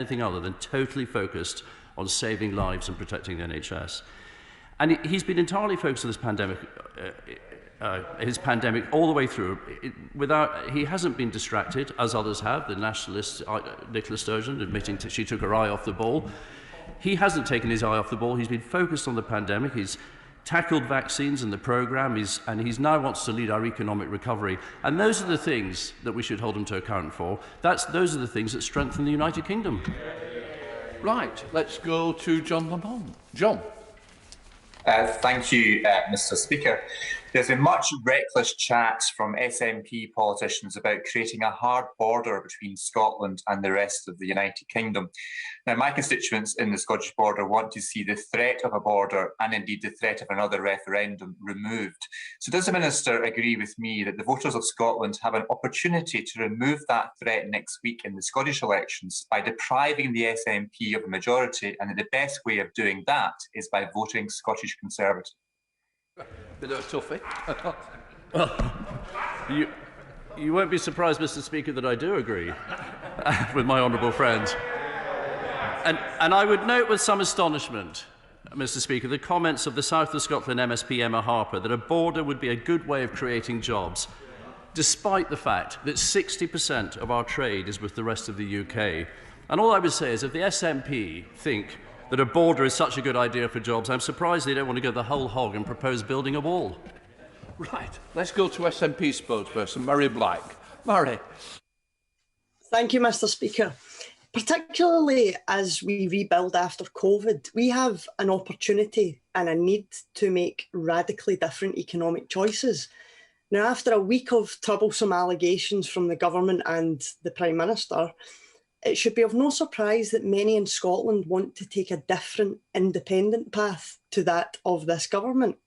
anything other than totally focused on saving lives and protecting the NHS. And he's been entirely focused on this pandemic, his pandemic all the way through. He hasn't been distracted, as others have, the nationalist Nicola Sturgeon admitting she took her eye off the ball. He hasn't taken his eye off the ball. He's been focused on the pandemic. He's tackled vaccines and the programme, and he now wants to lead our economic recovery. And those are the things that we should hold him to account for. Those are the things that strengthen the United Kingdom. Right, let's go to John Lamont. John. Thank you, Mr. Speaker. There's been much reckless chat from SNP politicians about creating a hard border between Scotland and the rest of the United Kingdom. Now, my constituents in the Scottish border want to see the threat of a border and indeed the threat of another referendum removed. So does the Minister agree with me that the voters of Scotland have an opportunity to remove that threat next week in the Scottish elections by depriving the SNP of a majority, and that the best way of doing that is by voting Scottish Conservative? Bit of a toughie. Well, you won't be surprised, Mr. Speaker, that I do agree with my honourable friend. And I would note with some astonishment, Mr. Speaker, the comments of the South of Scotland MSP Emma Harper that a border would be a good way of creating jobs, despite the fact that 60% of our trade is with the rest of the UK. And all I would say is if the SNP think that a border is such a good idea for jobs, I'm surprised they don't want to go the whole hog and propose building a wall. Right, let's go to SNP spokesperson, Murray Black. Murray. Thank you, Mr. Speaker. Particularly as we rebuild after COVID, we have an opportunity and a need to make radically different economic choices. Now, after a week of troublesome allegations from the government and the Prime Minister, it should be of no surprise that many in Scotland want to take a different independent path to that of this government.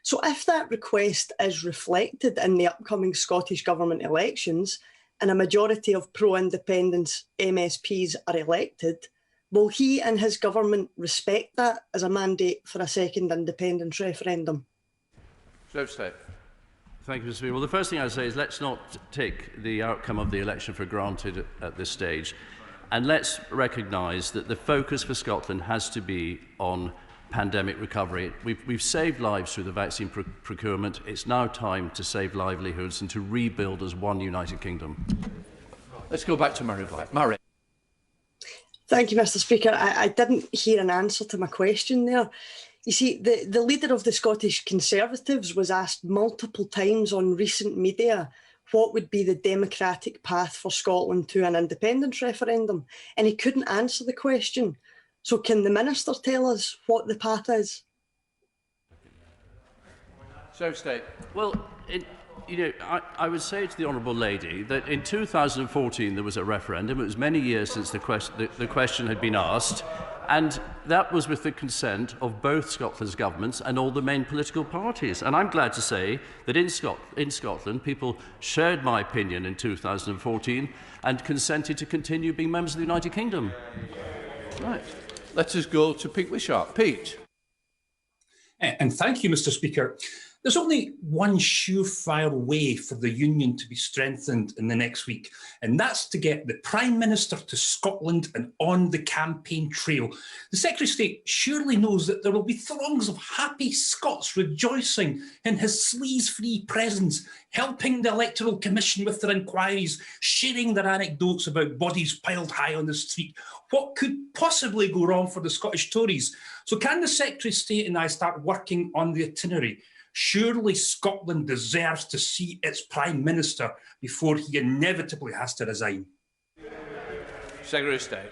So if that request is reflected in the upcoming Scottish Government elections and a majority of pro-independence MSPs are elected, will he and his government respect that as a mandate for a second independence referendum? Thank you, Mr. Speaker. Well, the first thing I'd say is let's not take the outcome of the election for granted at this stage. And let's recognise that the focus for Scotland has to be on pandemic recovery. We've saved lives through the vaccine procurement. It's now time to save livelihoods and to rebuild as one United Kingdom. Let's go back to Murray Black. Murray. Thank you, Mr. Speaker. I didn't hear an answer to my question there. You see, the leader of the Scottish Conservatives was asked multiple times on recent media what would be the democratic path for Scotland to an independence referendum, and he couldn't answer the question. So can the Minister tell us what the path is? Well, I would say to the Honourable Lady that in 2014 there was a referendum. It was many years since the question had been asked, and that was with the consent of both Scotland's governments and all the main political parties. And I'm glad to say that in Scotland, people shared my opinion in 2014 and consented to continue being members of the United Kingdom. Right. Let us go to Pete Wishart. Pete. And thank you, Mr. Speaker. There's only one surefire way for the Union to be strengthened in the next week, and that's to get the Prime Minister to Scotland and on the campaign trail. The Secretary of State surely knows that there will be throngs of happy Scots rejoicing in his sleaze-free presence, helping the Electoral Commission with their inquiries, sharing their anecdotes about bodies piled high on the street. What could possibly go wrong for the Scottish Tories? So can the Secretary of State and I start working on the itinerary? Surely Scotland deserves to see its Prime Minister before he inevitably has to resign. Secretary of State.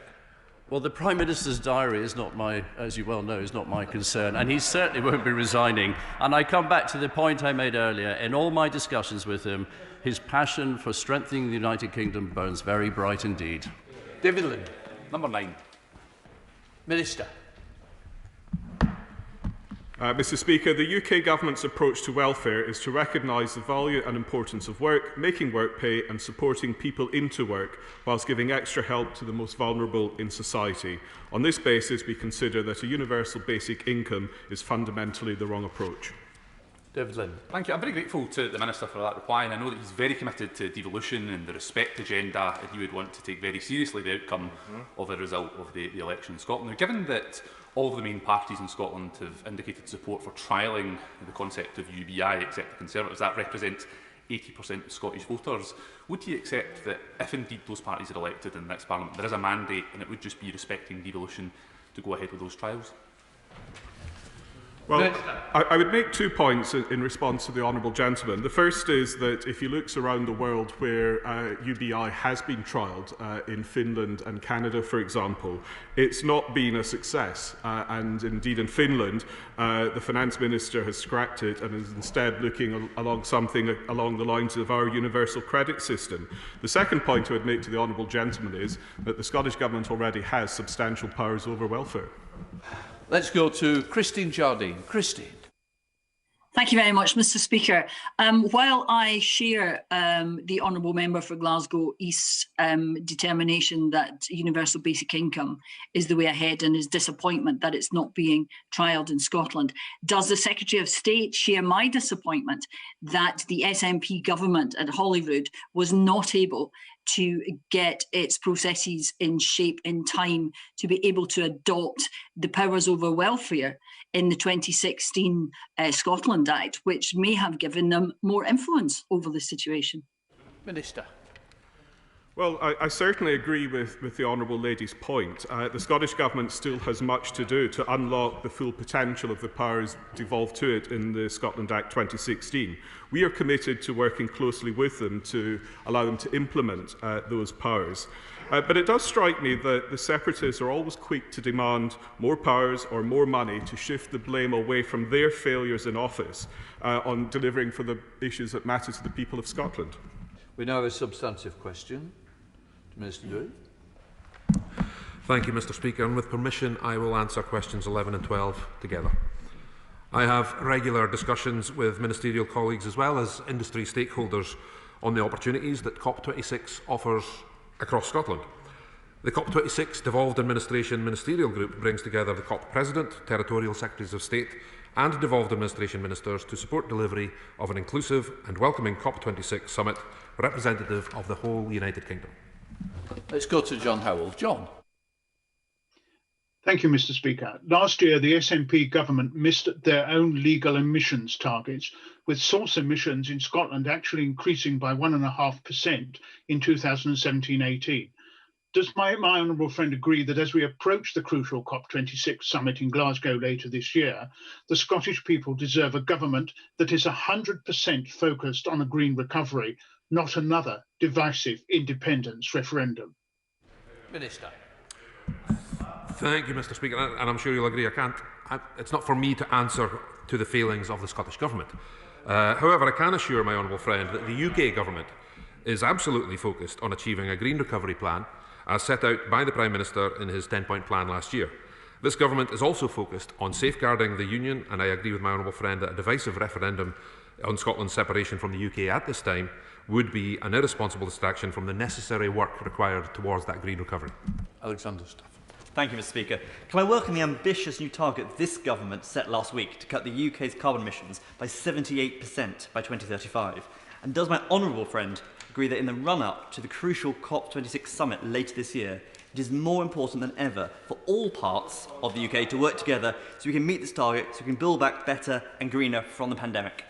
Well, the Prime Minister's diary is not as you well know, is not my concern, and he certainly won't be resigning. And I come back to the point I made earlier. In all my discussions with him, his passion for strengthening the United Kingdom burns very bright indeed. David Lynn, number 9. Minister. Mr. Speaker, the UK Government's approach to welfare is to recognise the value and importance of work, making work pay and supporting people into work, whilst giving extra help to the most vulnerable in society. On this basis, we consider that a universal basic income is fundamentally the wrong approach. David Lynn. Thank you. I'm very grateful to the Minister for that reply, and I know that he's very committed to devolution and the respect agenda, and he would want to take very seriously the outcome of the result of the election in Scotland. Now, given that all of the main parties in Scotland have indicated support for trialling the concept of UBI, except the Conservatives, that represents 80% of Scottish voters. Would he accept that if indeed those parties are elected in the next Parliament, there is a mandate and it would just be respecting devolution to go ahead with those trials? Well, I would make 2 points in response to the honourable gentleman. The first is that if he looks around the world where UBI has been trialled, in Finland and Canada, for example, it's not been a success. And indeed in Finland, the finance minister has scrapped it and is instead looking along something along the lines of our universal credit system. The second point I would make to the honourable gentleman is that the Scottish Government already has substantial powers over welfare. Let's go to Christine Jardine. Christine. Thank you very much, Mr. Speaker. While I share the honourable member for Glasgow East's determination that universal basic income is the way ahead and his disappointment that it's not being trialled in Scotland, does the Secretary of State share my disappointment that the SNP government at Holyrood was not able to get its processes in shape in time to be able to adopt the powers over welfare in the 2016 Scotland Act, which may have given them more influence over the situation? Minister. Well, I certainly agree with the honourable lady's point. The Scottish Government still has much to do to unlock the full potential of the powers devolved to it in the Scotland Act 2016. We are committed to working closely with them to allow them to implement those powers. But it does strike me that the separatists are always quick to demand more powers or more money to shift the blame away from their failures in office on delivering for the issues that matter to the people of Scotland. We now have a substantive question. Minister Dewey. Thank you, Mr. Speaker. And with permission, I will answer questions 11 and 12 together. I have regular discussions with ministerial colleagues as well as industry stakeholders on the opportunities that COP26 offers across Scotland. The COP26 Devolved Administration Ministerial Group brings together the COP President, Territorial Secretaries of State and Devolved Administration Ministers to support delivery of an inclusive and welcoming COP26 summit representative of the whole United Kingdom. Let's go to John Howell. John. Thank you, Mr. Speaker. Last year, the SNP government missed their own legal emissions targets, with source emissions in Scotland actually increasing by 1.5% in 2017-18. Does my honourable friend agree that as we approach the crucial COP26 summit in Glasgow later this year, the Scottish people deserve a government that is 100% focused on a green recovery, not another divisive independence referendum? Minister. Thank you, Mr. Speaker, and I'm sure you'll agree it's not for me to answer to the failings of the Scottish Government. However, I can assure my honourable friend that the UK Government is absolutely focused on achieving a green recovery plan as set out by the Prime Minister in his 10-point plan last year. This Government is also focused on safeguarding the Union, and I agree with my honourable friend that a divisive referendum on Scotland's separation from the UK at this time would be an irresponsible distraction from the necessary work required towards that green recovery. Alexander Stafford. Thank you, Mr. Speaker. Can I welcome the ambitious new target this government set last week to cut the UK's carbon emissions by 78% by 2035? And does my honourable friend agree that in the run-up to the crucial COP26 summit later this year, it is more important than ever for all parts of the UK to work together so we can meet this target, so we can build back better and greener from the pandemic?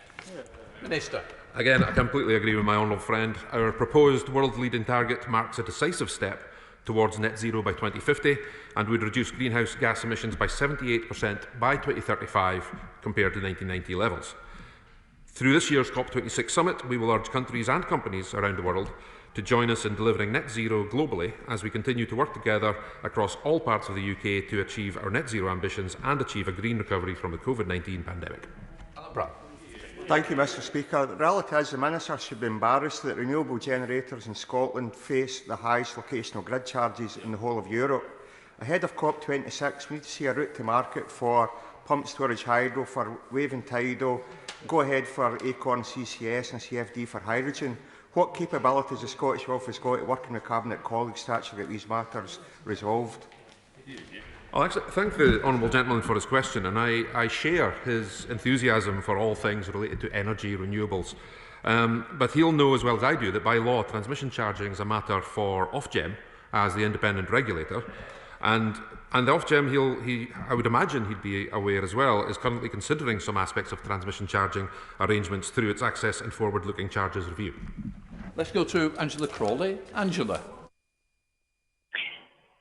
Minister. Again, I completely agree with my honourable friend. Our proposed world-leading target marks a decisive step towards net zero by 2050 and would reduce greenhouse gas emissions by 78% by 2035 compared to 1990 levels. Through this year's COP26 summit, we will urge countries and companies around the world to join us in delivering net zero globally as we continue to work together across all parts of the UK to achieve our net zero ambitions and achieve a green recovery from the COVID-19 pandemic. Thank you, Mr. Speaker. The reality is the Minister should be embarrassed that renewable generators in Scotland face the highest locational grid charges in the whole of Europe. Ahead of COP26, we need to see a route to market for pumped storage hydro, for wave and tidal, go ahead for Acorn CCS and CFD for hydrogen. What capabilities does Scottish Welfare Scotland working with Cabinet colleagues to actually get these matters resolved? I'll actually thank the honourable gentleman for his question, and I share his enthusiasm for all things related to energy, renewables. But he'll know as well as I do that by law, transmission charging is a matter for Ofgem as the independent regulator. And the Ofgem, I would imagine he'd be aware as well, is currently considering some aspects of transmission charging arrangements through its access and forward-looking charges review. Let's go to Angela Crawley. Angela.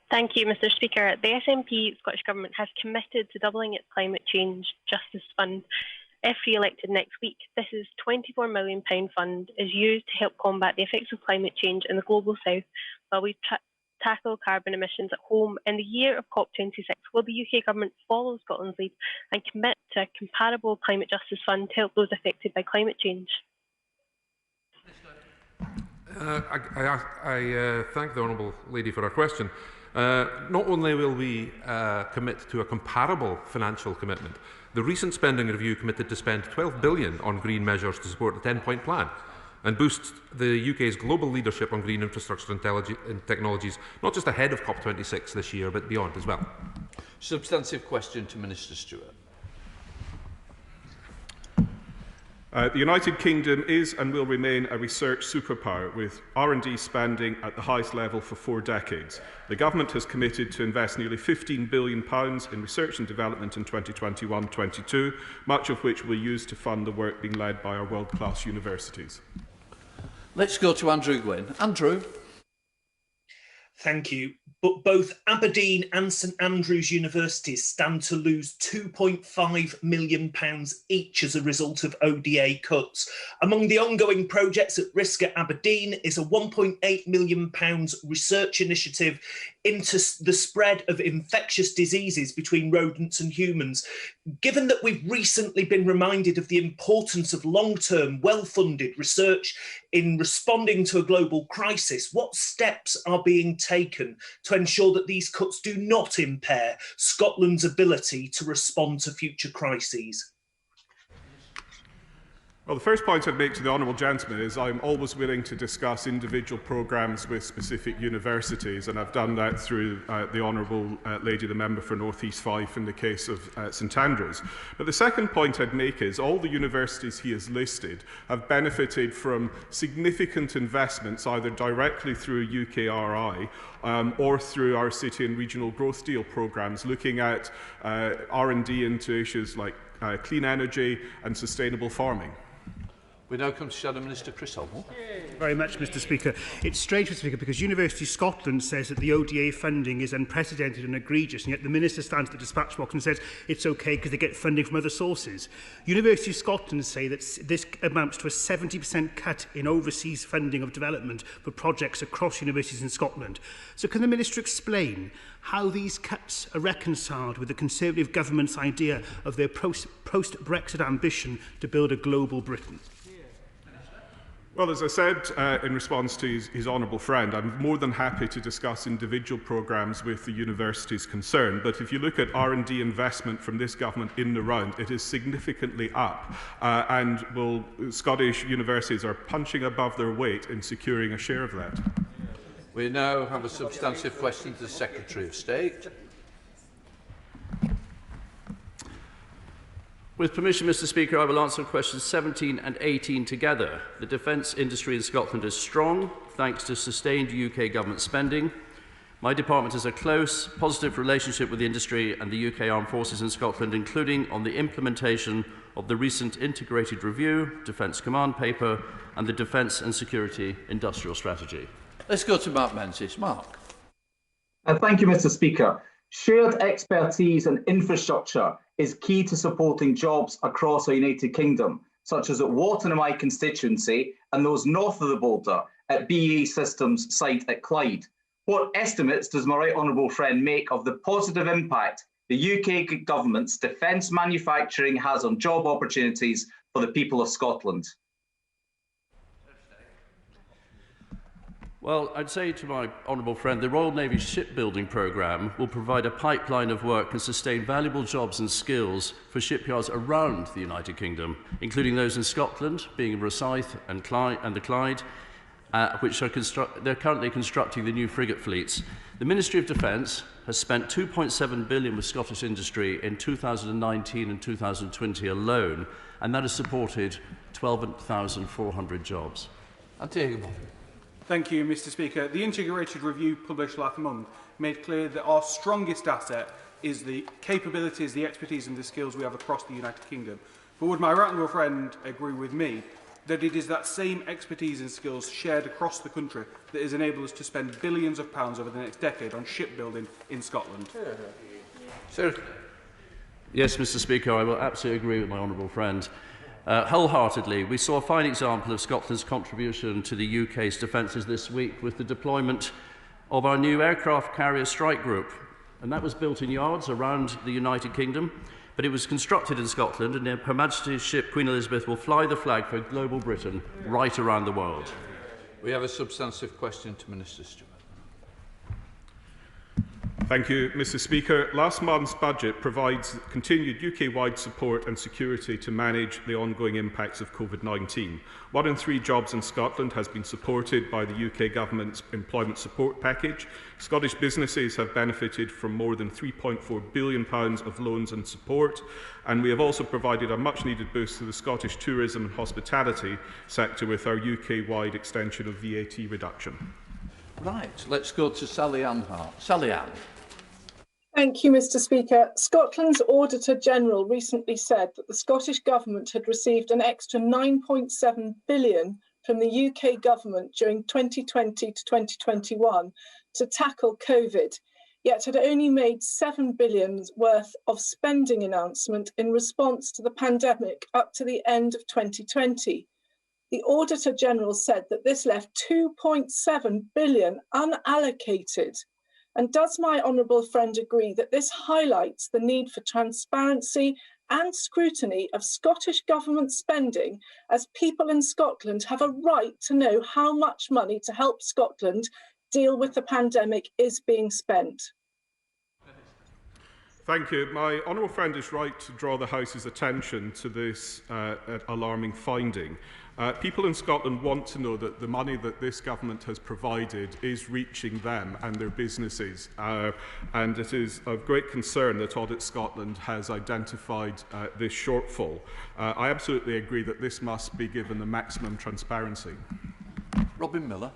Thank you, Mr Speaker. The SNP Scottish Government has committed to doubling its climate change justice fund. If re-elected next week, this is £24 million fund is used to help combat the effects of climate change in the global south while we tackle carbon emissions at home. In the year of COP26, will the UK Government follow Scotland's lead and commit to a comparable climate justice fund to help those affected by climate change? I thank the honourable lady for her question. Not only will we commit to a comparable financial commitment, the recent spending review committed to spend £12 billion on green measures to support the 10-point plan and boost the UK's global leadership on green infrastructure and technologies, not just ahead of COP26 this year, but beyond as well. Substantive question to Minister Stewart. The United Kingdom is and will remain a research superpower with R&D spending at the highest level for 4 decades. The Government has committed to invest nearly £15 billion in research and development in 2021-22, much of which will be used to fund the work being led by our world-class universities. Let's go to Andrew Gwynn. Andrew. Thank you. But both Aberdeen and St Andrews universities stand to lose £2.5 million each as a result of ODA cuts. Among the ongoing projects at risk at Aberdeen is a £1.8 million research initiative into the spread of infectious diseases between rodents and humans. Given that we've recently been reminded of the importance of long-term, well-funded research in responding to a global crisis, what steps are being taken to ensure that these cuts do not impair Scotland's ability to respond to future crises? Well, the first point I'd make to the honourable gentleman is I'm always willing to discuss individual programmes with specific universities, and I've done that through the honourable lady, the member for North East Fife, in the case of St Andrews. But the second point I'd make is all the universities he has listed have benefited from significant investments, either directly through UKRI or through our city and regional growth deal programmes, looking at R&D into issues like clean energy and sustainable farming. We now come to Shadow Minister Chris Hommel. Thank you very much, Mr Speaker. It's strange, Mr Speaker, because University Scotland says that the ODA funding is unprecedented and egregious, and yet the Minister stands at the dispatch box and says it's okay because they get funding from other sources. University of Scotland say that this amounts to a 70% cut in overseas funding of development for projects across universities in Scotland. So can the Minister explain how these cuts are reconciled with the Conservative government's idea of their post-Brexit ambition to build a global Britain? Well, as I said in response to his honourable friend, I'm more than happy to discuss individual programmes with the universities concerned. But if you look at R&D investment from this government in the round, it is significantly up. Scottish universities are punching above their weight in securing a share of that. We now have a substantive question to the Secretary of State. With permission, Mr Speaker, I will answer questions 17 and 18 together. The defence industry in Scotland is strong, thanks to sustained UK government spending. My department has a close, positive relationship with the industry and the UK Armed Forces in Scotland, including on the implementation of the recent Integrated Review, Defence Command Paper and the Defence and Security Industrial Strategy. Let's go to Mark Menzies. Mark. Thank you, Mr Speaker. Shared expertise and infrastructure is key to supporting jobs across our United Kingdom, such as at Wharton in my constituency and those north of the border at BAE Systems site at Clyde. What estimates does my right honourable friend make of the positive impact the UK government's defence manufacturing has on job opportunities for the people of Scotland? Well, I'd say to my honourable friend, the Royal Navy shipbuilding programme will provide a pipeline of work and sustain valuable jobs and skills for shipyards around the United Kingdom, including those in Scotland, being Rosyth and the Clyde, which are they're currently constructing the new frigate fleets. The Ministry of Defence has spent £2.7 billion with Scottish industry in 2019 and 2020 alone, and that has supported 12,400 jobs. Thank you, Mr. Speaker. The integrated review published last month made clear that our strongest asset is the capabilities, the expertise and the skills we have across the United Kingdom. But would my right honourable friend agree with me that it is that same expertise and skills shared across the country that has enabled us to spend billions of pounds over the next decade on shipbuilding in Scotland? Sir. Yes, Mr. Speaker, I will absolutely agree with my honourable friend. Wholeheartedly, we saw a fine example of Scotland's contribution to the UK's defences this week with the deployment of our new aircraft carrier strike group. And that was built in yards around the United Kingdom, but it was constructed in Scotland, and Her Majesty's ship Queen Elizabeth will fly the flag for global Britain right around the world. We have a substantive question to Minister Stewart. Thank you, Mr. Speaker. Last month's budget provides continued UK-wide support and security to manage the ongoing impacts of COVID-19. 1 in 3 jobs in Scotland has been supported by the UK Government's employment support package. Scottish businesses have benefited from more than £3.4 billion of loans and support, and we have also provided a much-needed boost to the Scottish tourism and hospitality sector with our UK-wide extension of VAT reduction. Right, let's go to Sally Ann Hart. Sally Ann. Thank you, Mr. Speaker. Scotland's Auditor General recently said that the Scottish Government had received an extra £9.7 billion from the UK Government during 2020 to 2021 to tackle COVID, yet had only made £7 billion worth of spending announcement in response to the pandemic up to the end of 2020. The Auditor General said that this left £2.7 billion unallocated. And does my honourable friend agree that this highlights the need for transparency and scrutiny of Scottish Government spending, as people in Scotland have a right to know how much money to help Scotland deal with the pandemic is being spent? Thank you. My honourable friend is right to draw the House's attention to this alarming finding. People in Scotland want to know that the money that this government has provided is reaching them and their businesses. And it is of great concern that Audit Scotland has identified this shortfall. I absolutely agree that this must be given the maximum transparency. Robin Miller.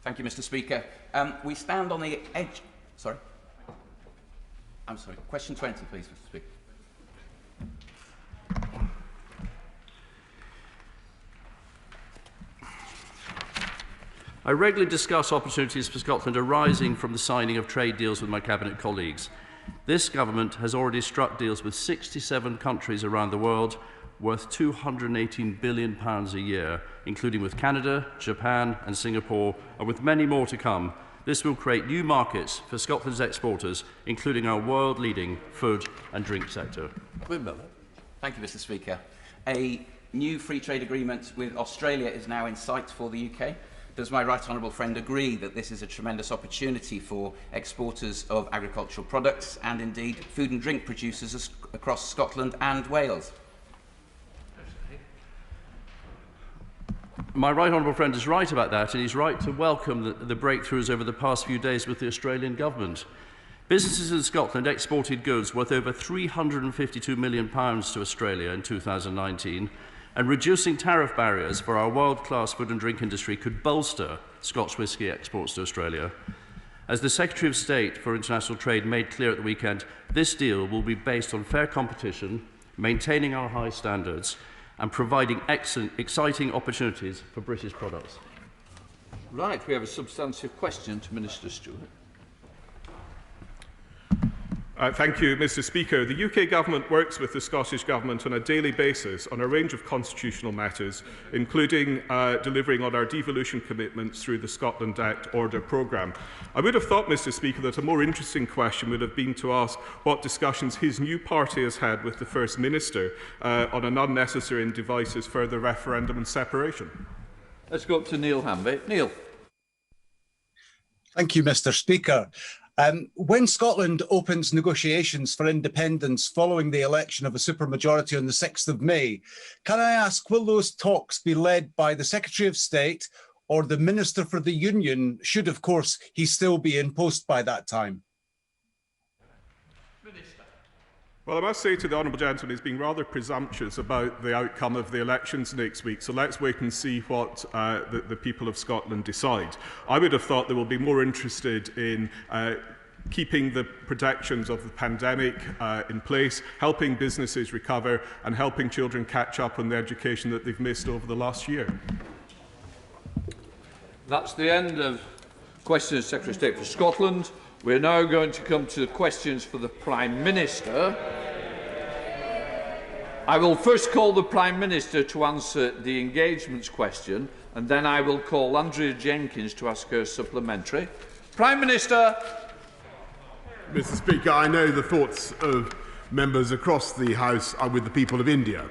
Thank you, Mr. Speaker. We stand on the edge... Sorry? I'm sorry. Question 20, please, Mr. Speaker. I regularly discuss opportunities for Scotland arising from the signing of trade deals with my Cabinet colleagues. This government has already struck deals with 67 countries around the world worth £218 billion a year, including with Canada, Japan and Singapore, and with many more to come. This will create new markets for Scotland's exporters, including our world-leading food and drink sector. Thank you, Mr. Speaker. A new free trade agreement with Australia is now in sight for the UK. Does my right honourable friend agree that this is a tremendous opportunity for exporters of agricultural products and indeed food and drink producers across Scotland and Wales? My right honourable friend is right about that, and he's right to welcome the breakthroughs over the past few days with the Australian government. Businesses in Scotland exported goods worth over £352 million to Australia in 2019, and reducing tariff barriers for our world-class food and drink industry could bolster Scotch whisky exports to Australia. As the Secretary of State for International Trade made clear at the weekend, this deal will be based on fair competition, maintaining our high standards, and providing excellent, exciting opportunities for British products. Right, we have a substantive question to Minister Stewart. Thank you, Mr. Speaker. The UK Government works with the Scottish Government on a daily basis on a range of constitutional matters, including delivering on our devolution commitments through the Scotland Act Order programme. I would have thought, Mr. Speaker, that a more interesting question would have been to ask what discussions his new party has had with the First Minister on an unnecessary and divisive further referendum and separation. Let's go up to Neil Hanby. Neil. Thank you, Mr. Speaker. When Scotland opens negotiations for independence following the election of a supermajority on the 6th of May, can I ask, will those talks be led by the Secretary of State or the Minister for the Union, should of course he still be in post by that time? Well, I must say to the honourable gentleman, he's being rather presumptuous about the outcome of the elections next week, so let's wait and see what the people of Scotland decide. I would have thought they will be more interested in keeping the protections of the pandemic in place, helping businesses recover and helping children catch up on the education that they've missed over the last year. That's the end of questions to Secretary of State for Scotland. We're now going to come to the questions for the Prime Minister. I will first call the Prime Minister to answer the engagements question, and then I will call Andrea Jenkins to ask her supplementary. Prime Minister. Mr. Speaker, I know the thoughts of members across the House are with the people of India.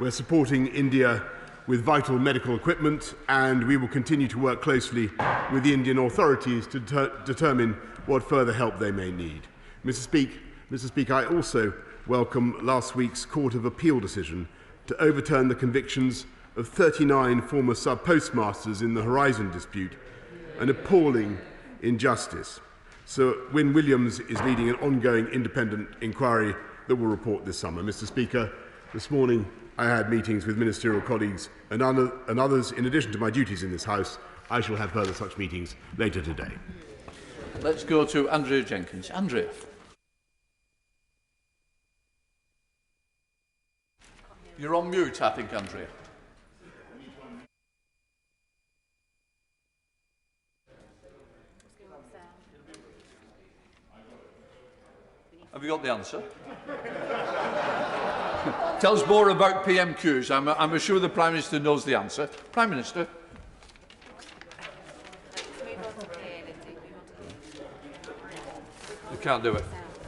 We're supporting India with vital medical equipment, and we will continue to work closely with the Indian authorities to determine what further help they may need. Mr. Speaker, I also welcome last week's Court of Appeal decision to overturn the convictions of 39 former sub-postmasters in the Horizon dispute, an appalling injustice. Sir Wyn Williams is leading an ongoing independent inquiry that will report this summer. Mr. Speaker, this morning I had meetings with ministerial colleagues and others. In addition to my duties in this House, I shall have further such meetings later today. Let's go to Andrea Jenkins. Andrea. You're on mute, I think, Andrea. Have you got the answer? Tell us more about PMQs. I'm sure the Prime Minister knows the answer. Prime Minister. You can't do it.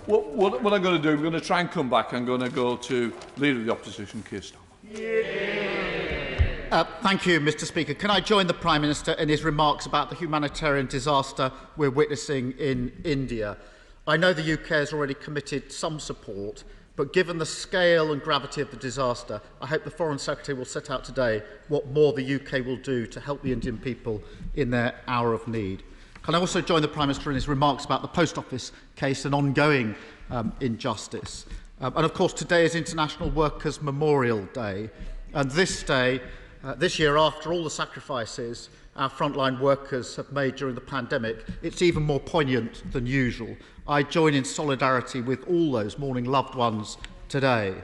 What I'm going to do, I'm going to try and come back. I'm going to go to Leader of the Opposition, Keir Starmer. Thank you, Mr. Speaker. Can I join the Prime Minister in his remarks about the humanitarian disaster we're witnessing in India? I know the UK has already committed some support, but given the scale and gravity of the disaster, I hope the Foreign Secretary will set out today what more the UK will do to help the Indian people in their hour of need. Can I also join the Prime Minister in his remarks about the Post Office case and ongoing injustice? And of course, today is International Workers' Memorial Day, and this day, this year, after all the sacrifices our frontline workers have made during the pandemic, it's even more poignant than usual. I join in solidarity with all those mourning loved ones today.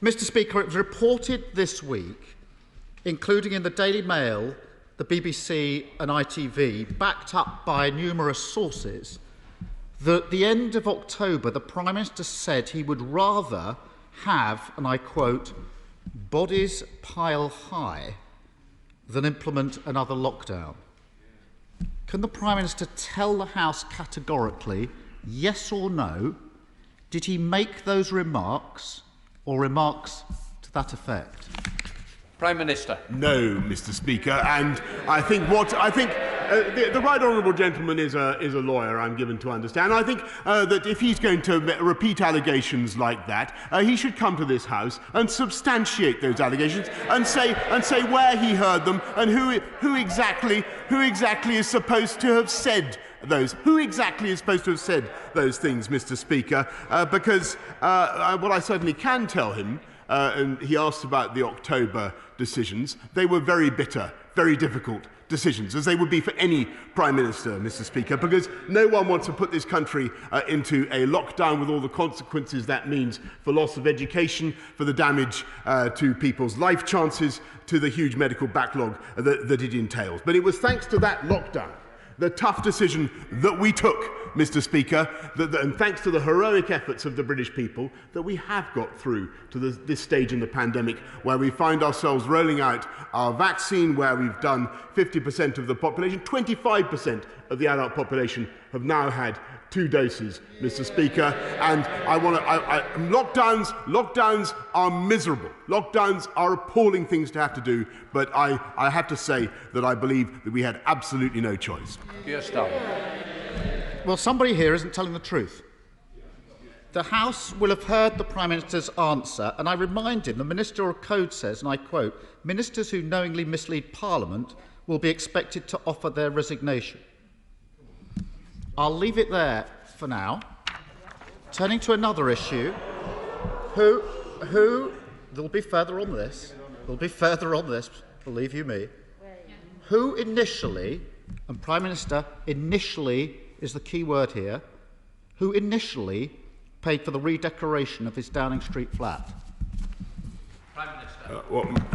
Mr. Speaker, it was reported this week, including in the Daily Mail, the BBC and ITV, backed up by numerous sources, that at the end of October, the Prime Minister said he would rather have, and I quote, bodies pile high than implement another lockdown. Can the Prime Minister tell the House categorically, yes or no, did he make those remarks or remarks to that effect? Prime Minister. No, Mr. Speaker, and I think the right honourable gentleman is a lawyer, I'm given to understand. I think that if he's going to repeat allegations like that, he should come to this House and substantiate those allegations and say where he heard them and who exactly is supposed to have said those. Who exactly is supposed to have said those things, Mr. Speaker? Because what I certainly can tell him, and he asked about the October decisions, they were very bitter, very difficult decisions, as they would be for any Prime Minister, Mr. Speaker, because no one wants to put this country into a lockdown with all the consequences that means for loss of education, for the damage to people's life chances, to the huge medical backlog that it entails. But it was thanks to that lockdown, the tough decision that we took, Mr. Speaker, and thanks to the heroic efforts of the British people, that we have got through to this stage in the pandemic where we find ourselves rolling out our vaccine, where we've done 50% of the population, 25% of the adult population have now had 2 doses, Mr. Speaker, and lockdowns are miserable. Lockdowns are appalling things to have to do, but I have to say that I believe that we had absolutely no choice. Yes, Star. Well, somebody here isn't telling the truth. The House will have heard the Prime Minister's answer, and I remind him the Ministerial Code says, and I quote, "Ministers who knowingly mislead Parliament will be expected to offer their resignation." I'll leave it there for now. Turning to another issue, there'll be further on this, believe you me, who initially, and Prime Minister, initially is the key word here, who initially paid for the redecoration of his Downing Street flat? Prime Minister.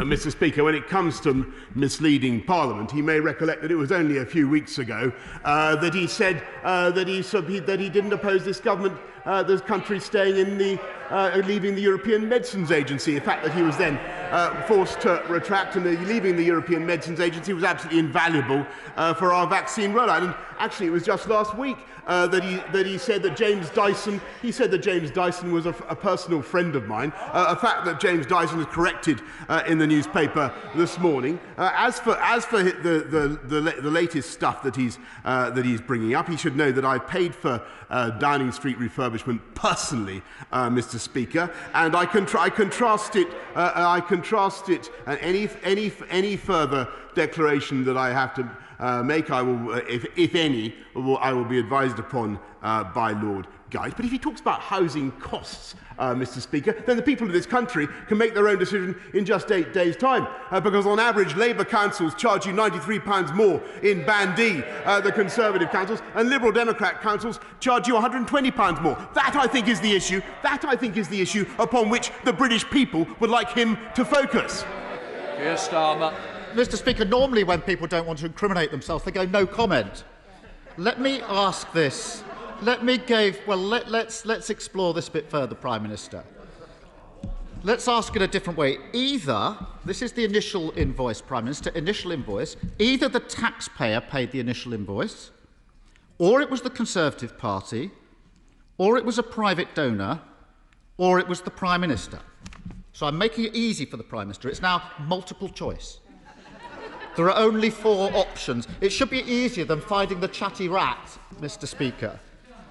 Mr. Speaker, when it comes to misleading Parliament, he may recollect that it was only a few weeks ago that he said that he didn't oppose this government, this country staying in the leaving the European Medicines Agency. The fact that he was then forced to retract and leaving the European Medicines Agency was absolutely invaluable for our vaccine rollout. And actually, it was just last week that he said that James Dyson. He said that James Dyson was a personal friend of mine. A fact that James Dyson was corrected in the newspaper this morning. As for the latest stuff that he's bringing up, he should know that I paid for Downing Street refurbishment personally, Mr. Speaker, and I contrast it. Any further declaration that I have to make, I will, if any, I will be advised upon by Lord Guide. But if he talks about housing costs, Mr. Speaker, then the people of this country can make their own decision in just 8 days' time, because on average Labour councils charge you £93 more in Band D, the Conservative councils, and Liberal Democrat councils charge you £120 more. That, I think, is the issue. That, I think, is the issue upon which the British people would like him to focus. Keir Starmer. Mr. Speaker, normally when people don't want to incriminate themselves, they go no comment. Let me ask this. Let's explore this a bit further, Prime Minister. Let's ask it a different way. Either, this is the initial invoice, Prime Minister, initial invoice, either the taxpayer paid the initial invoice, or it was the Conservative Party, or it was a private donor, or it was the Prime Minister. So I'm making it easy for the Prime Minister. It's now multiple choice. There are only 4 options. It should be easier than finding the chatty rat, Mr. Speaker.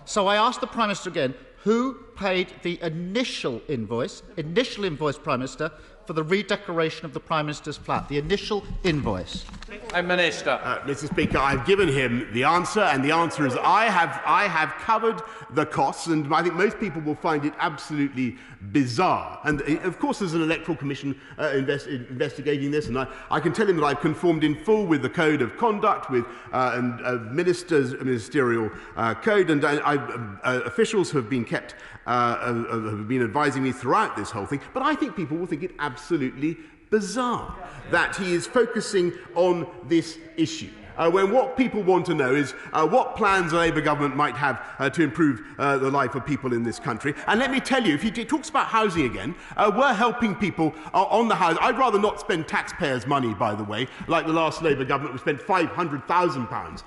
So I ask the Prime Minister again, who paid the initial invoice, Prime Minister, for the redecoration of the Prime Minister's flat, the initial invoice? Prime Minister. Mr. Speaker, I've given him the answer, and the answer is I have covered the costs, and I think most people will find it absolutely bizarre. And of course, there's an electoral commission investigating this, and I can tell him that I've conformed in full with the code of conduct, with ministerial code, and officials have been kept. Have been advising me throughout this whole thing, but I think people will think it absolutely bizarre that he is focusing on this issue. When what people want to know is what plans the Labour government might have to improve the life of people in this country. And let me tell you, if he talks about housing again, we're helping people on the house. I'd rather not spend taxpayers' money, by the way, like the last Labour government, who spent £500,000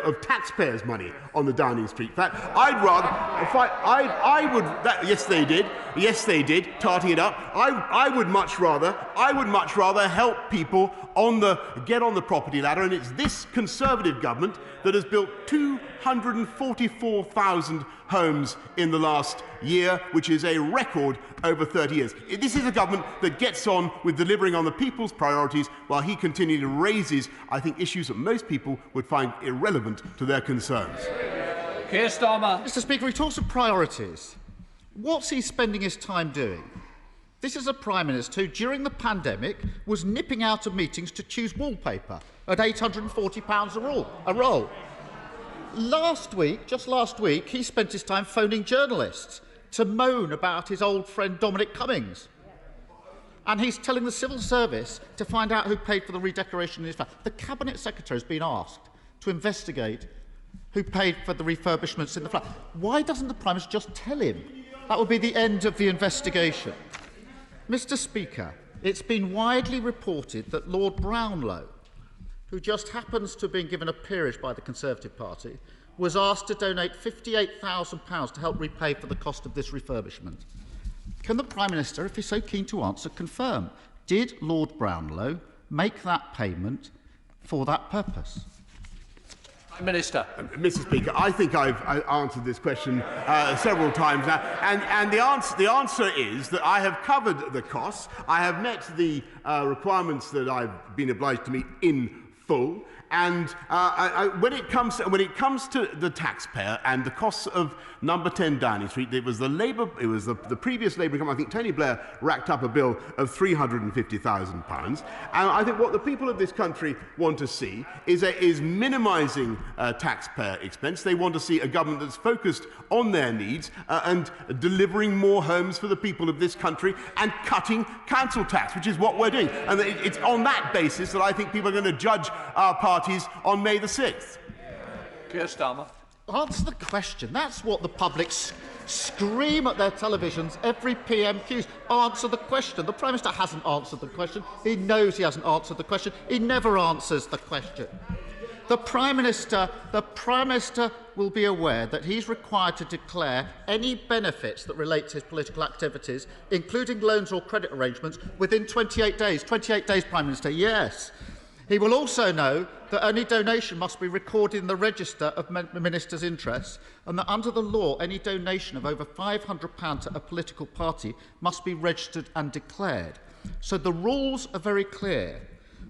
of taxpayers' money on the Downing Street flat. I'd rather, yes they did, tarting it up. I would much rather help people get on the property ladder, and it's this Conservative government that has built 244,000 homes in the last year, which is a record over 30 years. This is a government that gets on with delivering on the people's priorities, while he continually raises, I think, issues that most people would find irrelevant to their concerns. Keir Starmer. Mr. Speaker, he talks of priorities. What's he spending his time doing? This is a Prime Minister who, during the pandemic, was nipping out of meetings to choose wallpaper at £840 a roll. Just last week, he spent his time phoning journalists to moan about his old friend Dominic Cummings. And he's telling the civil service to find out who paid for the redecoration of his flat. The Cabinet Secretary has been asked to investigate who paid for the refurbishments in the flat. Why doesn't the Prime Minister just tell him? That would be the end of the investigation. Mr. Speaker, it's been widely reported that Lord Brownlow, who just happens to have been given a peerage by the Conservative Party, was asked to donate £58,000 to help repay for the cost of this refurbishment. Can the Prime Minister, if he's so keen to answer, confirm, did Lord Brownlow make that payment for that purpose? Minister. Mr. Speaker, I think I've answered this question several times now, and the answer is that I have covered the costs. I have met the requirements that I've been obliged to meet in full. And when it comes to the taxpayer and the costs of Number 10 Downing Street, it was the previous Labour government. I think Tony Blair racked up a bill of £350,000. And I think what the people of this country want to see is minimising taxpayer expense. They want to see a government that's focused on their needs and delivering more homes for the people of this country and cutting council tax, which is what we're doing. And it's on that basis that I think people are going to judge our parties on May the 6th. Keir Starmer. Answer the question. That's what the public scream at their televisions every PMQs. Answer the question. The Prime Minister hasn't answered the question. He knows he hasn't answered the question. He never answers the question. The Prime Minister will be aware that he's required to declare any benefits that relate to his political activities, including loans or credit arrangements, within 28 days. 28 days, Prime Minister, yes. He will also know that any donation must be recorded in the register of ministers' interests, and that under the law, any donation of over £500 to a political party must be registered and declared. So the rules are very clear.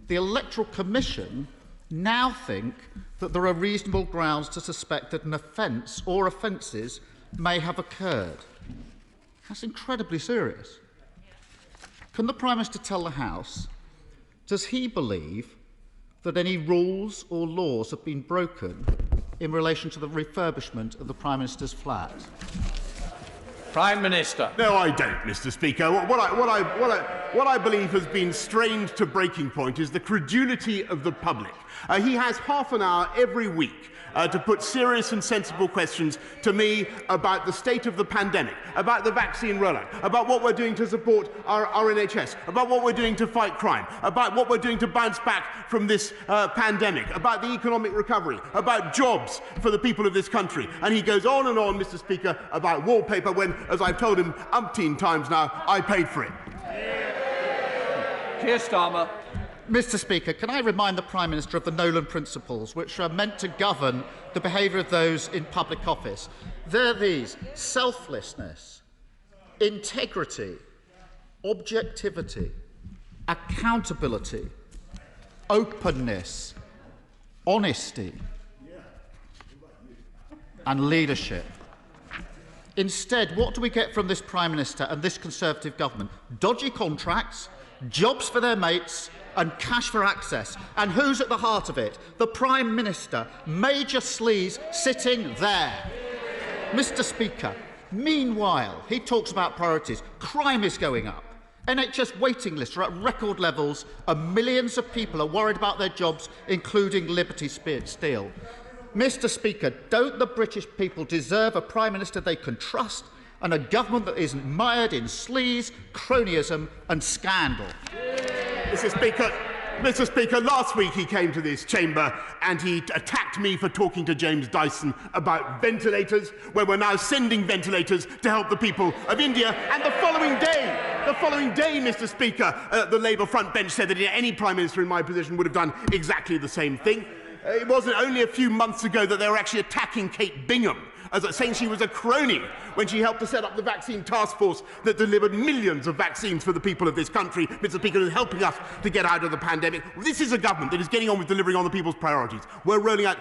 The Electoral Commission now think that there are reasonable grounds to suspect that an offence or offences may have occurred. That's incredibly serious. Can the Prime Minister tell the House, does he believe that any rules or laws have been broken in relation to the refurbishment of the Prime Minister's flat? Prime Minister. No, I don't, Mr. Speaker. What I believe has been strained to breaking point is the credulity of the public. He has half an hour every week to put serious and sensible questions to me about the state of the pandemic, about the vaccine rollout, about what we're doing to support our NHS, about what we're doing to fight crime, about what we're doing to bounce back from this pandemic, about the economic recovery, about jobs for the people of this country. And he goes on, Mr. Speaker, about wallpaper when, as I've told him umpteen times now, I paid for it. Keir Starmer. Mr. Speaker, can I remind the Prime Minister of the Nolan Principles, which are meant to govern the behaviour of those in public office? They're these: selflessness, integrity, objectivity, accountability, openness, honesty, and leadership. Instead, what do we get from this Prime Minister and this Conservative government? Dodgy contracts, jobs for their mates, and cash for access. And who's at the heart of it? The Prime Minister, Major Sleaze, sitting there. Mr. Speaker, meanwhile, he talks about priorities. Crime is going up. NHS waiting lists are at record levels, and millions of people are worried about their jobs, including Liberty Steel. Mr. Speaker, don't the British people deserve a Prime Minister they can trust and a government that isn't mired in sleaze, cronyism and scandal? Mr. Speaker, last week he came to this chamber and he attacked me for talking to James Dyson about ventilators, where we're now sending ventilators to help the people of India. And the following day, Mr. Speaker, the Labour front bench said that any Prime Minister in my position would have done exactly the same thing. It wasn't only a few months ago that they were actually attacking Kate Bingham, saying she was a crony when she helped to set up the vaccine task force that delivered millions of vaccines for the people of this country, Mr. Speaker, and helping us to get out of the pandemic. This is a government that is getting on with delivering on the people's priorities. We're rolling out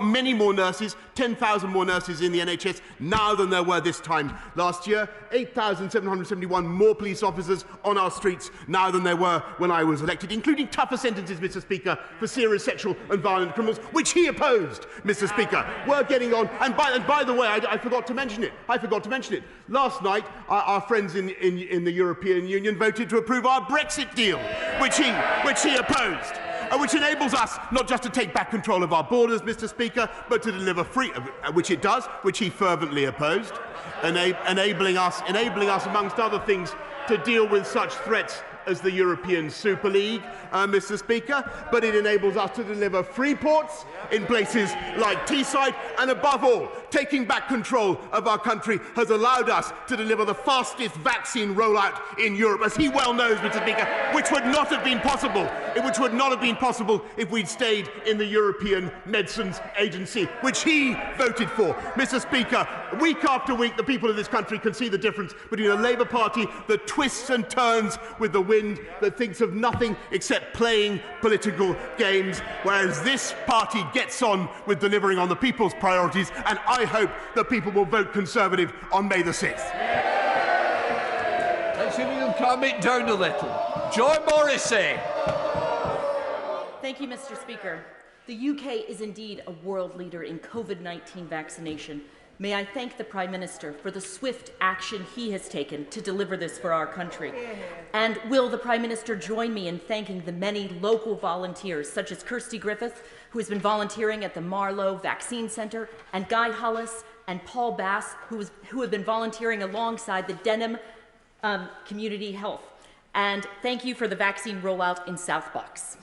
many more nurses, 10,000 more nurses in the NHS now than there were this time last year, 8,771 more police officers on our streets now than there were when I was elected, including tougher sentences, Mr. Speaker, for serious sexual and violent criminals, which he opposed, Mr. Speaker. We're getting on. And by the way, I forgot to mention it. Last night, our friends in the European Union voted to approve our Brexit deal, which he opposed, which enables us not just to take back control of our borders, Mr. Speaker, but to deliver free, which it does, which he fervently opposed, enabling us, amongst other things, to deal with such threats as the European Super League, Mr. Speaker, but it enables us to deliver free ports in places like Teesside, and above all, taking back control of our country has allowed us to deliver the fastest vaccine rollout in Europe, as he well knows, Mr. Speaker, which would not have been possible if we'd stayed in the European Medicines Agency, which he voted for. Mr. Speaker, week after week, the people of this country can see the difference between a Labour Party that twists and turns with the wind, that thinks of nothing except playing political games, whereas this party gets on with delivering on the people's priorities, and I hope that people will vote Conservative on May the 6th. Let's see if we can calm it down a little. Joy Morrissey. Thank you, Mr. Speaker. The UK is indeed a world leader in COVID-19 vaccination. May I thank the Prime Minister for the swift action he has taken to deliver this for our country. And will the Prime Minister join me in thanking the many local volunteers, such as Kirsty Griffith, who has been volunteering at the Marlow Vaccine Centre, and Guy Hullis and Paul Bass, who have been volunteering alongside the Denham Community Health. And thank you for the vaccine rollout in South Bucks.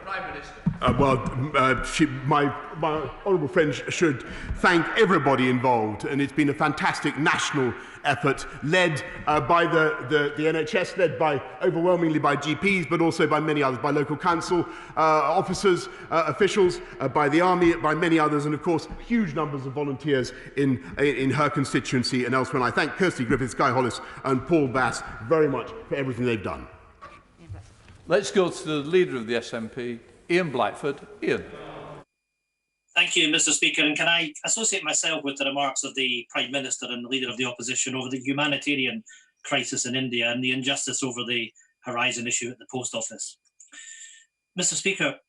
Prime Minister. My honourable friend should thank everybody involved, and it's been a fantastic national effort led by the NHS, led by overwhelmingly by GPs, but also by many others, by local council officers, officials, by the army, by many others, and of course huge numbers of volunteers in her constituency and elsewhere. And I thank Kirsty Griffiths, Guy Hollis and Paul Bass very much for everything they've done. Let's go to the Leader of the SNP, Ian Blackford. Ian. Thank you, Mr. Speaker. And can I associate myself with the remarks of the Prime Minister and the Leader of the Opposition over the humanitarian crisis in India and the injustice over the Horizon issue at the Post Office? Mr. Speaker,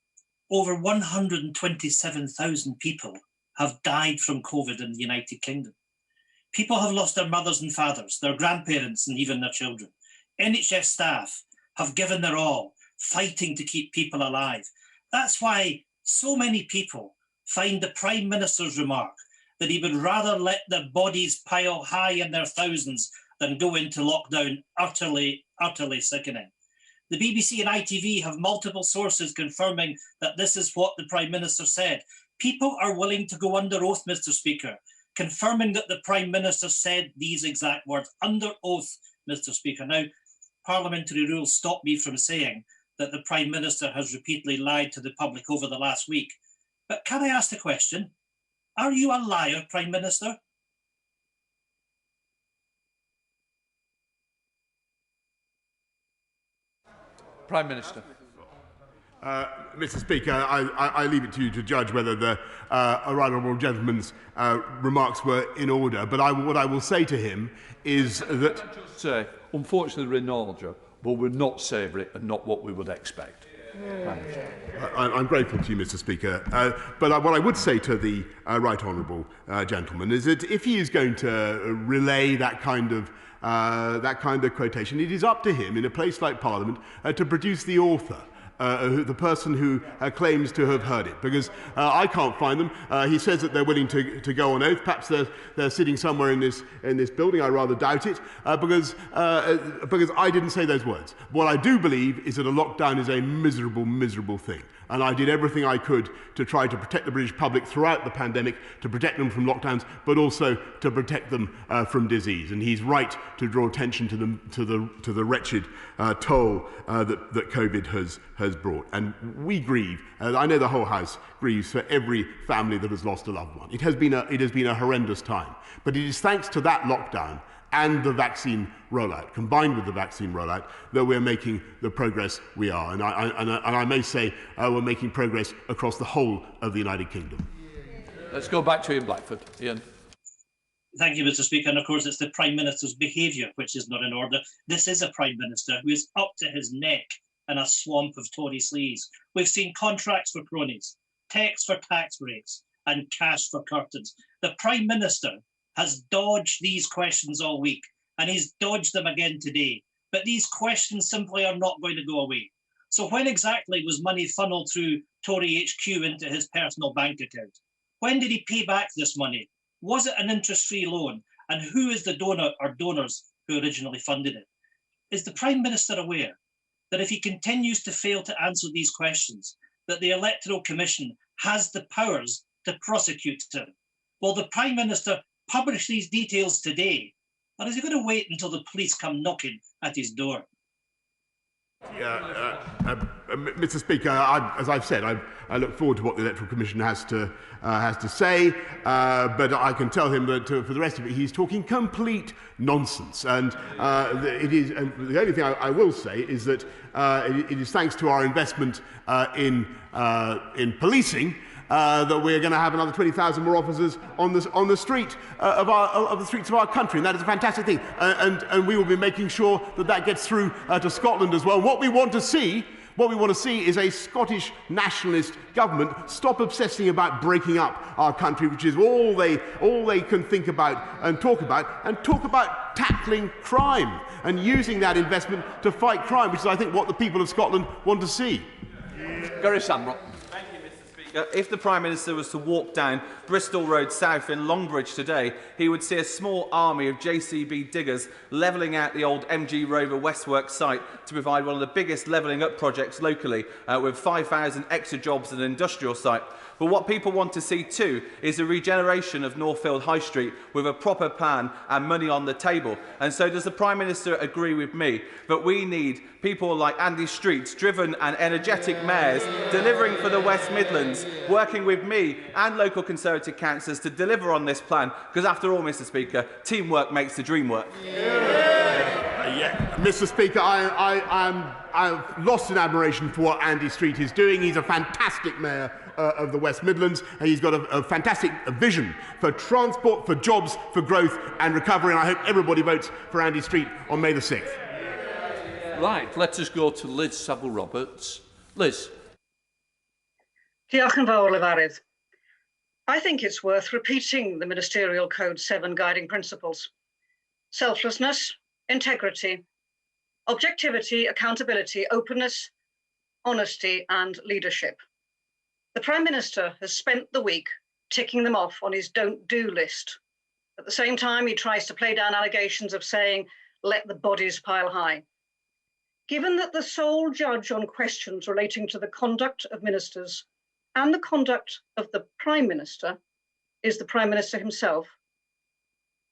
over 127,000 people have died from COVID in the United Kingdom. People have lost their mothers and fathers, their grandparents, and even their children. NHS staff have given their all, fighting to keep people alive. That's why so many people find the Prime Minister's remark that he would rather let their bodies pile high in their thousands than go into lockdown utterly sickening. The BBC and ITV have multiple sources confirming that this is what the Prime Minister said. People are willing to go under oath, Mr. Speaker, confirming that the Prime Minister said these exact words, under oath, Mr. Speaker. Now, parliamentary rules stop me from saying that the Prime Minister has repeatedly lied to the public over the last week. But can I ask the question, are you a liar, Prime Minister? Prime Minister. Mr. Speaker, I leave it to you to judge whether the right honourable gentleman's remarks were in order. But what I will say to him is that... Say, unfortunately, we're in order, but we're not savoury and not what we would expect. I'm grateful to you, Mr. Speaker. But what I would say to the right honourable gentleman is that if he is going to relay that kind of quotation, it is up to him in a place like Parliament to produce the author. The person who claims to have heard it, because I can't find them. He says that they're willing to go on oath. Perhaps they're sitting somewhere in this building. I rather doubt it, because I didn't say those words. What I do believe is that a lockdown is a miserable, miserable thing. And I did everything I could to try to protect the British public throughout the pandemic, to protect them from lockdowns, but also to protect them from disease. And he's right to draw attention to the wretched toll that COVID has brought. And we grieve. I know the whole House grieves for every family that has lost a loved one. It has been a horrendous time. But it is thanks to that lockdown and the vaccine rollout, combined with the vaccine rollout, that we're making the progress we are. And I may say we're making progress across the whole of the United Kingdom. Let's go back to Ian Blackford. Ian. Thank you, Mr. Speaker. And of course, it's the Prime Minister's behaviour which is not in order. This is a Prime Minister who is up to his neck in a swamp of Tory sleaze. We've seen contracts for cronies, texts for tax breaks, and cash for curtains. The Prime Minister has dodged these questions all week, and he's dodged them again today. But these questions simply are not going to go away. So when exactly was money funneled through Tory HQ into his personal bank account? When did he pay back this money? Was it an interest-free loan? And who is the donor or donors who originally funded it? is the Prime Minister aware that if he continues to fail to answer these questions, that the Electoral Commission has the powers to prosecute him? Will the Prime Minister publish these details today, or is he going to wait until the police come knocking at his door? Mr. Speaker, as I've said, I look forward to what the Electoral Commission has to say, but I can tell him that for the rest of it, he's talking complete nonsense. And the only thing I will say is that it is thanks to our investment in policing that we're going to have another 20,000 more officers on the streets of our country, and that is a fantastic thing. And we will be making sure that gets through to Scotland as well. What we want to see is a Scottish nationalist government stop obsessing about breaking up our country, which is all they can think about and talk about tackling crime and using that investment to fight crime, which is, I think, what the people of Scotland want to see. Gary Shamrock. If the Prime Minister was to walk down Bristol Road South in Longbridge today, he would see a small army of JCB diggers levelling out the old MG Rover Westworks site to provide one of the biggest levelling up projects locally, with 5,000 extra jobs at an industrial site. But what people want to see too is a regeneration of Northfield High Street with a proper plan and money on the table. And so does the Prime Minister agree with me that we need people like Andy Street's driven and energetic mayors delivering for the West Midlands, working with me and local Conservative councillors to deliver on this plan? Because after all, Mr. Speaker, teamwork makes the dream work. Mr. Speaker, I'm lost in admiration for what Andy Street is doing. He's a fantastic mayor of the West Midlands, and he's got a fantastic vision for transport, for jobs, for growth and recovery, and I hope everybody votes for Andy Street on May the 6th. Right, let us go to Liz Saville-Roberts. Liz. Diolch yn fawr, Lefarydd. I think it's worth repeating the Ministerial Code's 7 guiding principles: selflessness, integrity, objectivity, accountability, openness, honesty and leadership. The Prime Minister has spent the week ticking them off on his don't-do list. At the same time, he tries to play down allegations of saying, let the bodies pile high. Given that the sole judge on questions relating to the conduct of ministers and the conduct of the Prime Minister is the Prime Minister himself,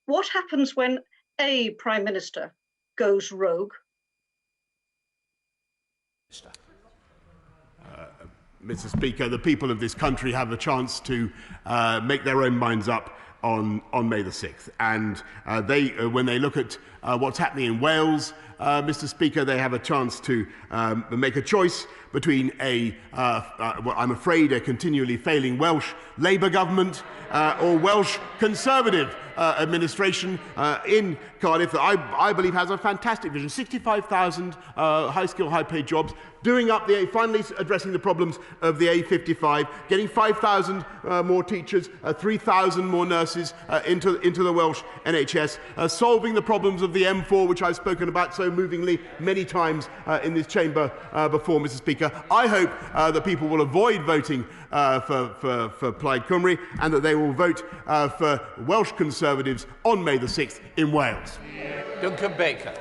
what happens when a Prime Minister goes rogue? Mr. Speaker, the people of this country have a chance to make their own minds up on May the 6th. And when they look at what's happening in Wales, Mr. Speaker, they have a chance to make a choice between what I'm afraid a continually failing Welsh Labour government or Welsh Conservative administration in Cardiff that I believe has a fantastic vision. 65,000 high-skilled, high-paid jobs, doing up finally addressing the problems of the A55, getting 5,000 more teachers, 3,000 more nurses into the Welsh NHS, solving the problems of the M4, which I've spoken about so movingly many times in this chamber before, Mr. Speaker. I hope that people will avoid voting for Plaid Cymru and that they will vote for Welsh Conservatives on May the 6th in Wales. Duncan Baker.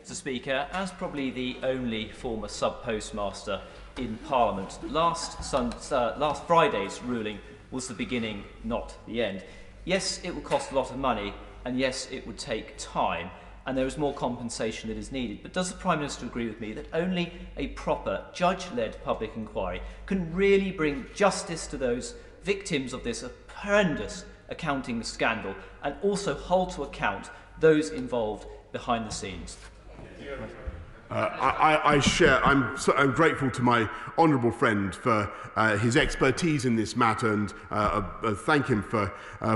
Mr. Speaker, as probably the only former sub-postmaster in Parliament, last Friday's ruling was the beginning, not the end. Yes, it will cost a lot of money, and yes, it would take time, and there is more compensation that is needed. But does the Prime Minister agree with me that only a proper judge-led public inquiry can really bring justice to those victims of this horrendous accounting scandal, and also hold to account those involved behind the scenes? I'm grateful to my honourable friend for his expertise in this matter, and thank him for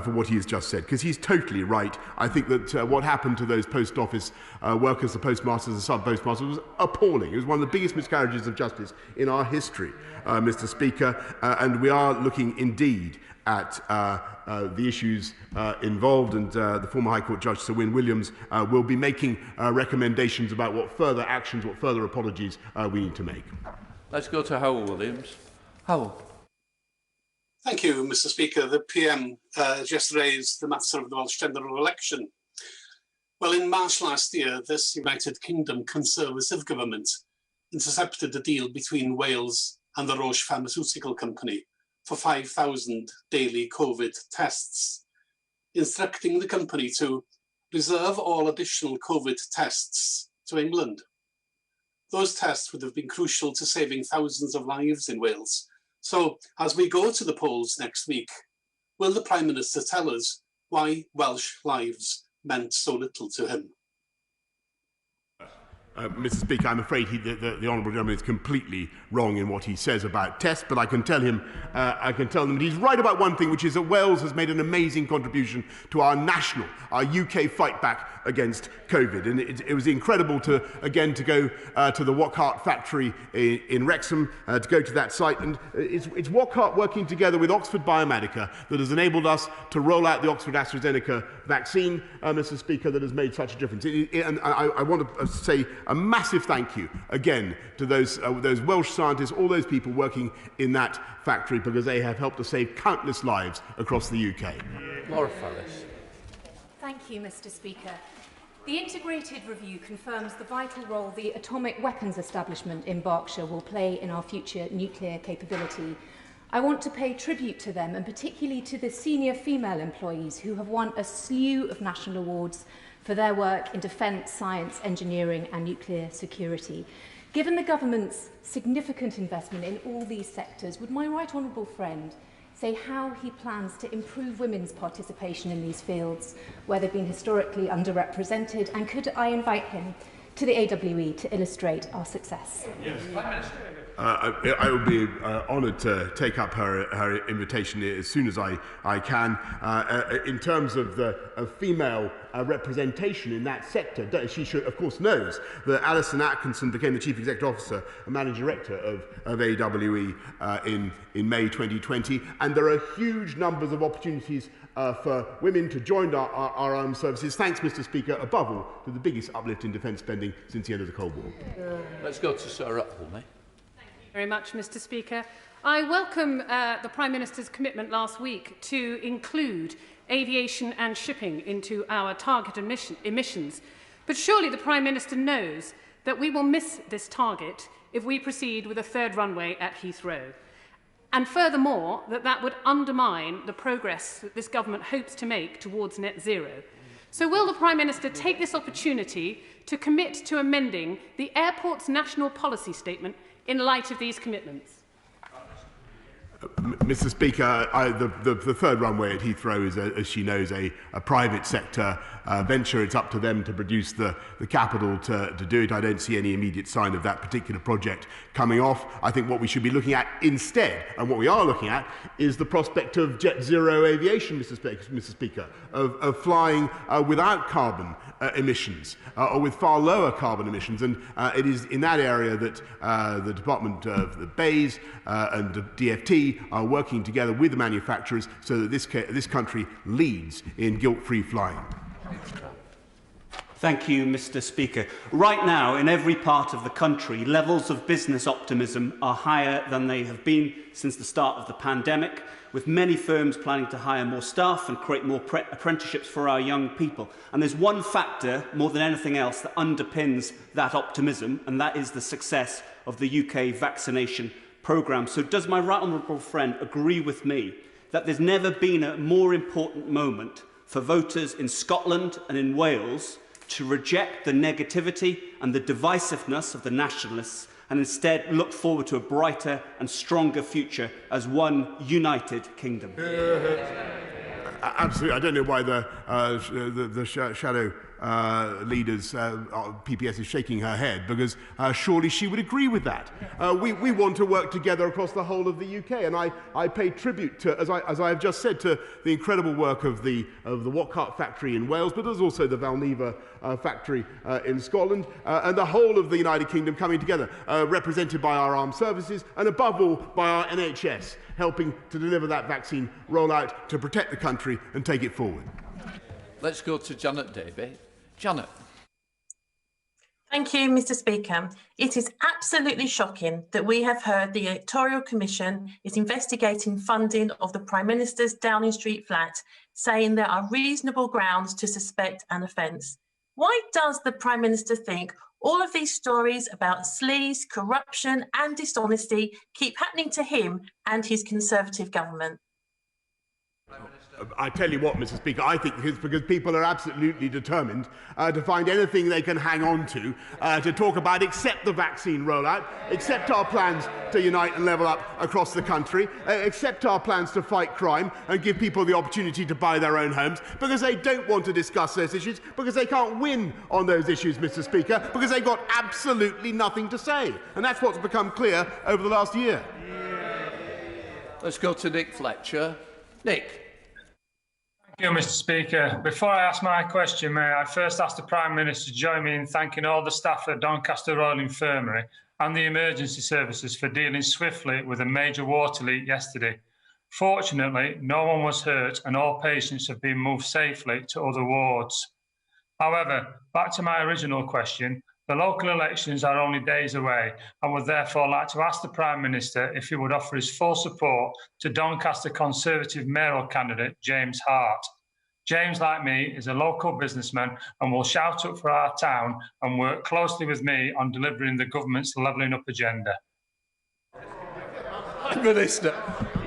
what he has just said, because he's totally right. I think that what happened to those post office workers, the postmasters, the sub-postmasters, was appalling. It was one of the biggest miscarriages of justice in our history, Mr. Speaker, and we are looking indeed at the issues involved, and the former High Court Judge Sir Wyn Williams will be making recommendations about what further actions, what further apologies we need to make. Let's go to Howell Williams. Howell. Thank you, Mr. Speaker. The PM just raised the matter of the Welsh general election. Well, in March last year, this United Kingdom Conservative government intercepted a deal between Wales and the Roche Pharmaceutical Company for 5,000 daily COVID tests, instructing the company to reserve all additional COVID tests to England. Those tests would have been crucial to saving thousands of lives in Wales. So, as we go to the polls next week, will the Prime Minister tell us why Welsh lives meant so little to him? Mr. Speaker, I'm afraid the honourable gentleman is completely wrong in what he says about tests, but I can tell him that he's right about one thing, which is that Wales has made an amazing contribution to our UK fight back against COVID. And it was incredible to go to the Wockhardt factory in Wrexham, to go to that site. And it's Wockhardt working together with Oxford Biomedica that has enabled us to roll out the Oxford AstraZeneca vaccine, Mr. Speaker, that has made such a difference. And I want to say a massive thank you again to those Welsh scientists, all those people working in that factory, because they have helped to save countless lives across the UK. Laura Farris. Thank you, Mr. Speaker. The integrated review confirms the vital role the atomic weapons establishment in Berkshire will play in our future nuclear capability. I want to pay tribute to them, and particularly to the senior female employees who have won a slew of national awards for their work in defence, science, engineering and nuclear security. Given the government's significant investment in all these sectors, would my right honourable friend say how he plans to improve women's participation in these fields where they've been historically underrepresented, and could I invite him to the AWE to illustrate our success? Yes. I would be honoured to take up her invitation as soon as I can. In terms of the female representation in that sector, she should, of course, knows that Alison Atkinson became the Chief Executive Officer and Managing Director of AWE in May 2020, and there are huge numbers of opportunities for women to join our armed services, thanks, Mr. Speaker, above all, to the biggest uplift in defence spending since the end of the Cold War. Let's go to Sarah Upholme. Very much, Mr. Speaker. I welcome the Prime Minister's commitment last week to include aviation and shipping into our target emissions. But surely the Prime Minister knows that we will miss this target if we proceed with a third runway at Heathrow. And furthermore, that would undermine the progress that this government hopes to make towards net zero. So will the Prime Minister take this opportunity to commit to amending the airport's national policy statement in light of these commitments? Mr. Speaker, the third runway at Heathrow is, as she knows, a private sector venture. It's up to them to produce the capital to do it. I don't see any immediate sign of that particular project coming off. I think what we should be looking at instead, and what we are looking at, is the prospect of jet zero aviation, Mr. Speaker, of flying without carbon emissions, or with far lower carbon emissions. And it is in that area that the Department of the BEIS and the DFT are working together with the manufacturers so that this country leads in guilt-free flying. Thank you, Mr. Speaker. Right now, in every part of the country, levels of business optimism are higher than they have been since the start of the pandemic, with many firms planning to hire more staff and create more apprenticeships for our young people. And there's one factor, more than anything else, that underpins that optimism, and that is the success of the UK vaccination programme. So does my right honourable friend agree with me that there's never been a more important moment for voters in Scotland and in Wales to reject the negativity and the divisiveness of the nationalists and instead look forward to a brighter and stronger future as one united kingdom? Absolutely. I don't know why the shadow leaders, PPS, is shaking her head, because surely she would agree with that. We want to work together across the whole of the UK, and I pay tribute to, as I have just said, to the incredible work of the Wockhardt factory in Wales, but there's also the Valneva factory in Scotland, and the whole of the United Kingdom coming together, represented by our armed services and above all by our NHS, helping to deliver that vaccine rollout to protect the country and take it forward. Let's go to Janet Davey. Janet. Thank you, Mr. Speaker. It is absolutely shocking that we have heard the Electoral Commission is investigating funding of the Prime Minister's Downing Street flat, saying there are reasonable grounds to suspect an offence. Why does the Prime Minister think all of these stories about sleaze, corruption and dishonesty keep happening to him and his Conservative government? I tell you what, Mr. Speaker, I think it's because people are absolutely determined to find anything they can hang on to talk about, except the vaccine rollout, except our plans to unite and level up across the country, except our plans to fight crime and give people the opportunity to buy their own homes, because they don't want to discuss those issues, because they can't win on those issues, Mr. Speaker, because they've got absolutely nothing to say. And that's what's become clear over the last year. Let's go to Nick Fletcher. Nick. Thank you, Mr. Speaker. Before I ask my question, may I first ask the Prime Minister to join me in thanking all the staff at Doncaster Royal Infirmary and the emergency services for dealing swiftly with a major water leak yesterday. Fortunately, no one was hurt and all patients have been moved safely to other wards. However, back to my original question, the local elections are only days away. I would therefore like to ask the Prime Minister if he would offer his full support to Doncaster Conservative mayoral candidate James Hart. James, like me, is a local businessman and will shout up for our town and work closely with me on delivering the government's levelling up agenda. Minister.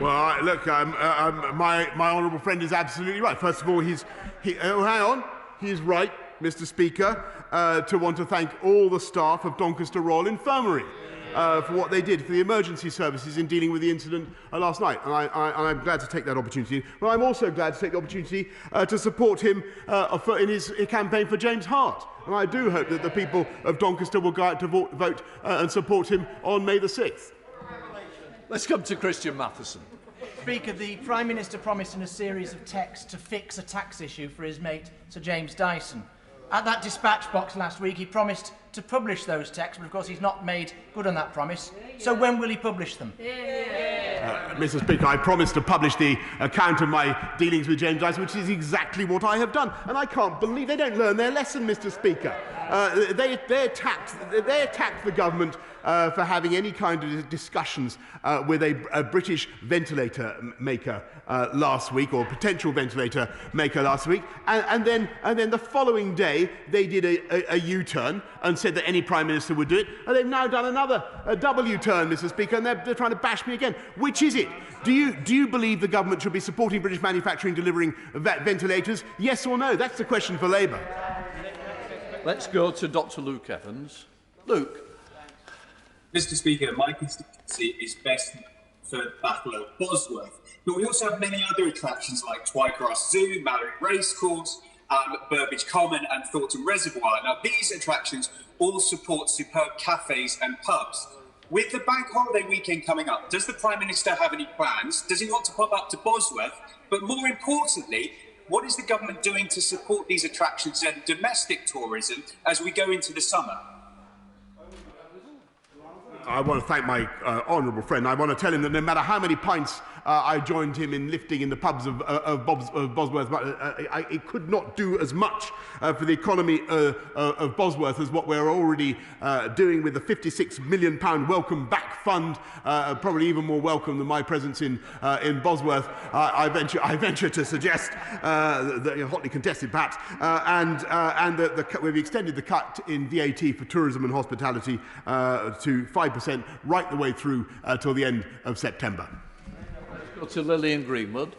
Well, look, my honourable friend is absolutely right. First of all, hang on, he's right, Mr. Speaker, to want to thank all the staff of Doncaster Royal Infirmary for what they did for the emergency services in dealing with the incident last night. And I'm glad to take that opportunity. But I'm also glad to take the opportunity to support him in his campaign for James Hart. And I do hope that the people of Doncaster will go out to vote and support him on May the 6th. Let's come to Christian Matheson. Speaker, the Prime Minister promised in a series of texts to fix a tax issue for his mate, Sir James Dyson. At that dispatch box last week, he promised to publish those texts, but of course he's not made good on that promise. So when will he publish them? Mr. Speaker, I promised to publish the account of my dealings with James Dyson, which is exactly what I have done. And I can't believe they don't learn their lesson, Mr. Speaker. They attacked the government for having any kind of discussions with a British ventilator maker last week, or potential ventilator maker last week, and then the following day they did a U-turn and said that any Prime Minister would do it, and they've now done a double U-turn, Mr. Speaker, and they're trying to bash me again. Which is it? Do you believe the government should be supporting British manufacturing delivering ventilators? Yes or no? That's the question for Labour. Let's go to Dr. Luke Evans. Luke. Mr. Speaker, my constituency is best for Battle of Bosworth, but we also have many other attractions like Twycross Zoo, Mallory Racecourse, Burbage Common and Thornton Reservoir. Now, these attractions all support superb cafes and pubs. With the bank holiday weekend coming up, does the Prime Minister have any plans? Does he want to pop up to Bosworth? But more importantly, what is the government doing to support these attractions and domestic tourism as we go into the summer? I want to thank my honourable friend. I want to tell him that no matter how many pints I joined him in lifting in the pubs of Bosworth, it could not do as much for the economy of Bosworth as what we're already doing with the £56 million Welcome Back Fund, probably even more welcome than my presence in Bosworth. I venture to suggest, hotly contested perhaps, and that we've extended the cut in VAT for tourism and hospitality to 5% right the way through till the end of September. To Lillian Greenwood.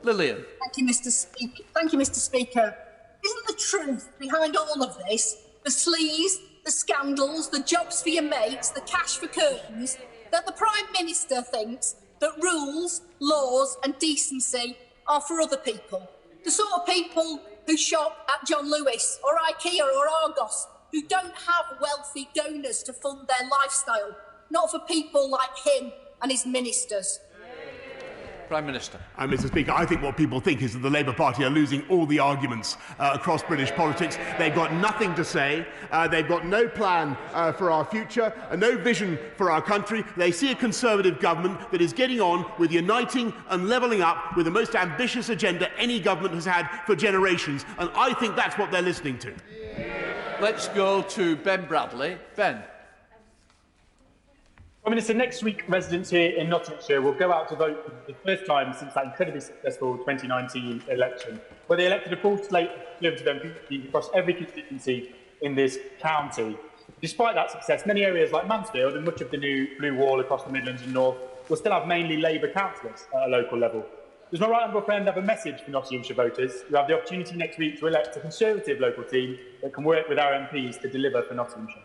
Lillian. Thank you, Mr. Speaker. Isn't the truth behind all of this the sleaze, the scandals, the jobs for your mates, the cash for curtains, that the Prime Minister thinks that rules, laws and decency are for other people? The sort of people who shop at John Lewis or IKEA or Argos, who don't have wealthy donors to fund their lifestyle, not for people like him and his ministers. Prime Minister. Mr. Speaker, I think what people think is that the Labour Party are losing all the arguments across British politics. They've got nothing to say. They've got no plan for our future, no vision for our country. They see a Conservative government that is getting on with uniting and levelling up with the most ambitious agenda any government has had for generations. And I think that's what they're listening to. Let's go to Ben Bradley. Ben. Prime Minister, next week residents here in Nottinghamshire will go out to vote for the first time since that incredibly successful 2019 election, where they elected a full slate of Conservative MPs across every constituency in this county. Despite that success, many areas like Mansfield and much of the new Blue Wall across the Midlands and North will still have mainly Labour councillors at a local level. Does my right honourable friend have a message for Nottinghamshire voters who have the opportunity next week to elect a Conservative local team that can work with our MPs to deliver for Nottinghamshire?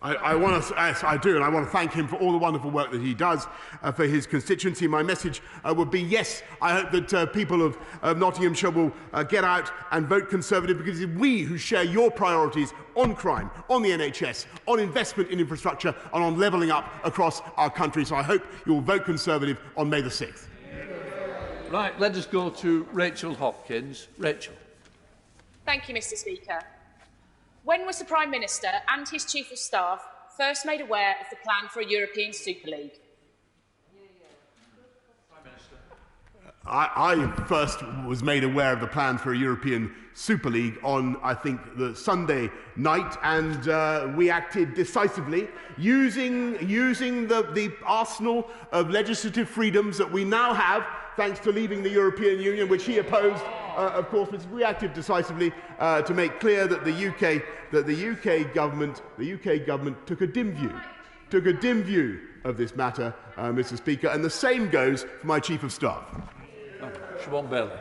I do, and I want to thank him for all the wonderful work that he does for his constituency. My message would be, yes, I hope that people of Nottinghamshire will get out and vote Conservative, because it's we who share your priorities on crime, on the NHS, on investment in infrastructure, and on levelling up across our country. So I hope you will vote Conservative on May the 6th. Right, let us go to Rachel Hopkins. Rachel. Thank you, Mr. Speaker. When was the Prime Minister and his Chief of Staff first made aware of the plan for a European Super League? I first was made aware of the plan for a European Super League on, I think, the Sunday night, and we acted decisively, using the arsenal of legislative freedoms that we now have, thanks to leaving the European Union, which he opposed. Of course, but we acted decisively to make clear that the UK government took a dim view of this matter, Mr. Speaker, and the same goes for my Chief of Staff. Siobhan Bailey.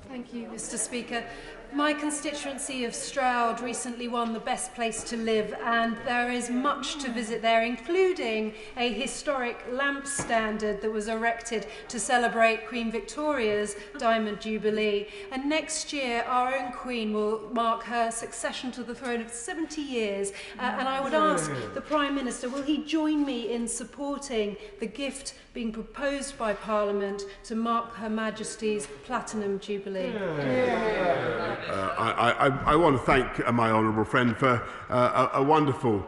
Thank you, Mr. Speaker. My constituency of Stroud recently won the Best Place to Live, and there is much to visit there, including a historic lamp standard that was erected to celebrate Queen Victoria's Diamond Jubilee. And next year, our own Queen will mark her succession to the throne of 70 years. And I would ask the Prime Minister, will he join me in supporting the gift being proposed by Parliament to mark Her Majesty's Platinum Jubilee? I want to thank my honourable friend for a wonderful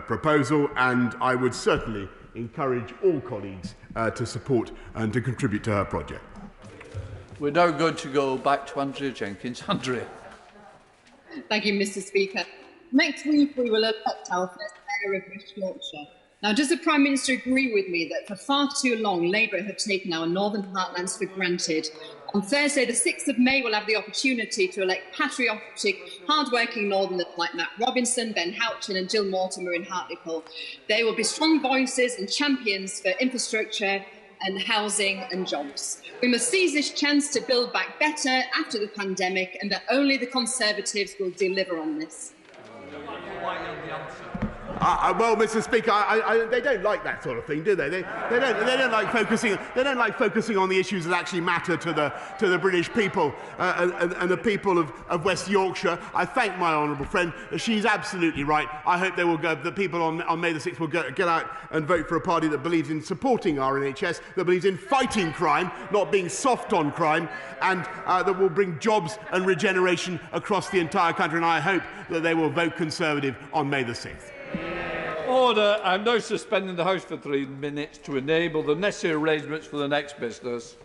proposal, and I would certainly encourage all colleagues to support and to contribute to her project. We're now going to go back to Andrea Jenkins. Andrea. Thank you, Mr. Speaker. Next week we will elect our first mayor of West Yorkshire. Now, does the Prime Minister agree with me that for far too long Labour have taken our northern heartlands for granted? On Thursday, the 6th of May, we'll have the opportunity to elect patriotic, hard-working northerners like Matt Robinson, Ben Houchin and Jill Mortimer in Hartlepool. They will be strong voices and champions for infrastructure and housing and jobs. We must seize this chance to build back better after the pandemic, and that only the Conservatives will deliver on this. Well, Mr. Speaker, they don't like that sort of thing, do they? They don't like focusing. They don't like focusing on the issues that actually matter to the British people and the people of West Yorkshire. I thank my honourable friend. She's absolutely right. I hope they will go. The people on May the 6th will get out and vote for a party that believes in supporting our NHS, that believes in fighting crime, not being soft on crime, and that will bring jobs and regeneration across the entire country. And I hope that they will vote Conservative on May the 6th. Order. I'm now suspending the House for 3 minutes to enable the necessary arrangements for the next business.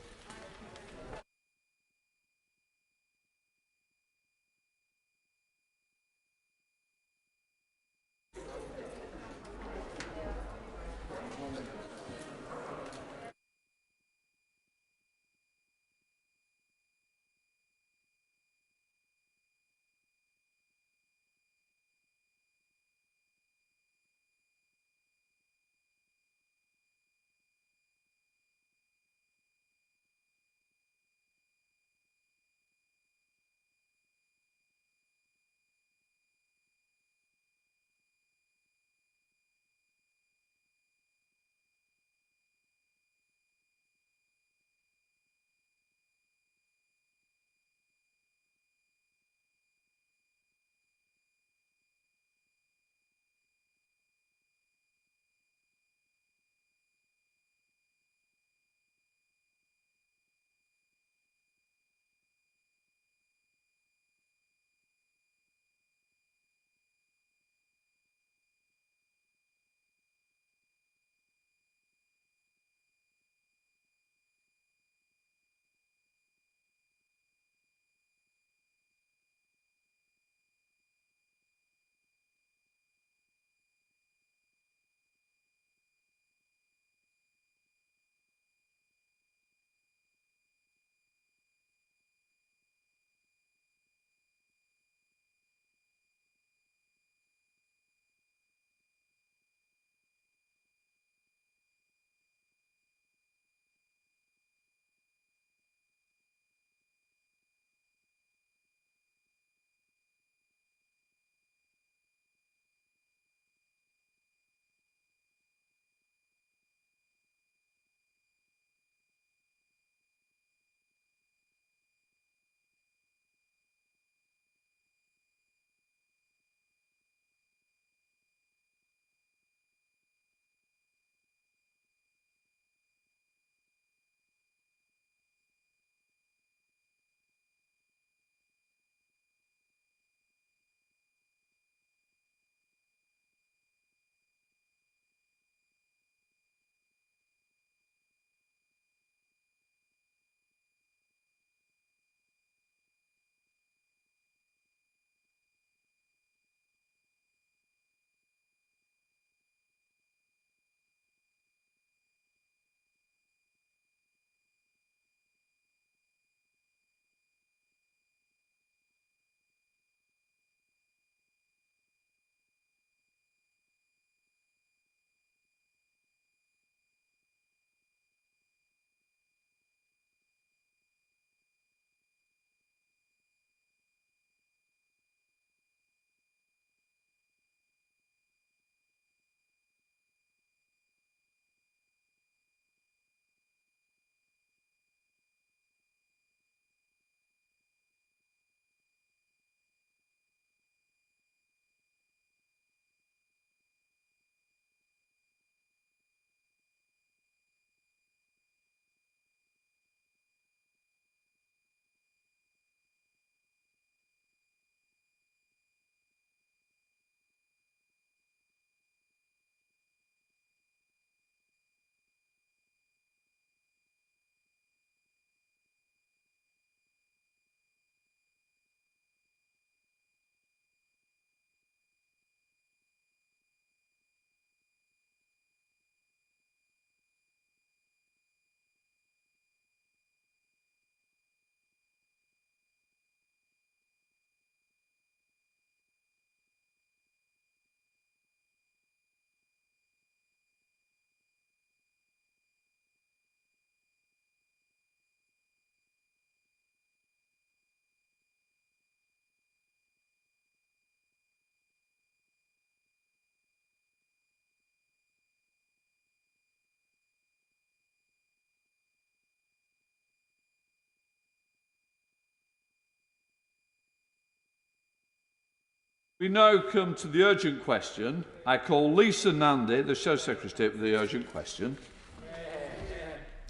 We now come to the urgent question. I call Lisa Nandy, the Show Secretary, for the urgent question.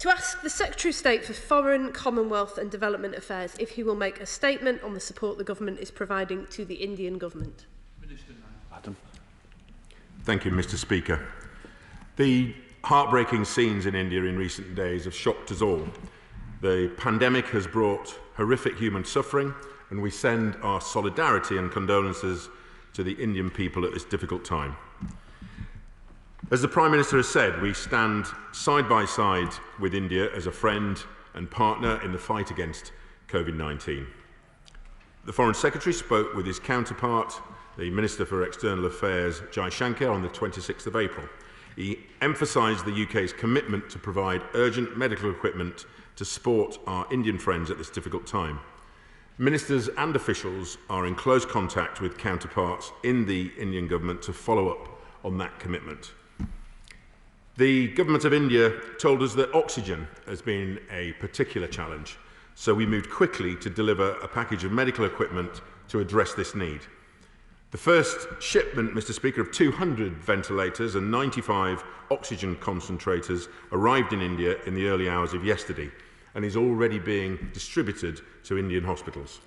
To ask the Secretary of State for Foreign, Commonwealth and Development Affairs if he will make a statement on the support the government is providing to the Indian government. Madam. Thank you, Mr. Speaker. The heartbreaking scenes in India in recent days have shocked us all. The pandemic has brought horrific human suffering, and we send our solidarity and condolences to the Indian people at this difficult time. As the Prime Minister has said, we stand side by side with India as a friend and partner in the fight against COVID-19. The Foreign Secretary spoke with his counterpart, the Minister for External Affairs, Jai Shankar, on the 26th of April. He emphasised the UK's commitment to provide urgent medical equipment to support our Indian friends at this difficult time. Ministers and officials are in close contact with counterparts in the Indian government to follow up on that commitment. The government of India told us that oxygen has been a particular challenge, so we moved quickly to deliver a package of medical equipment to address this need. The first shipment, Mr. Speaker, of 200 ventilators and 95 oxygen concentrators arrived in India in the early hours of yesterday and is already being distributed to Indian hospitals.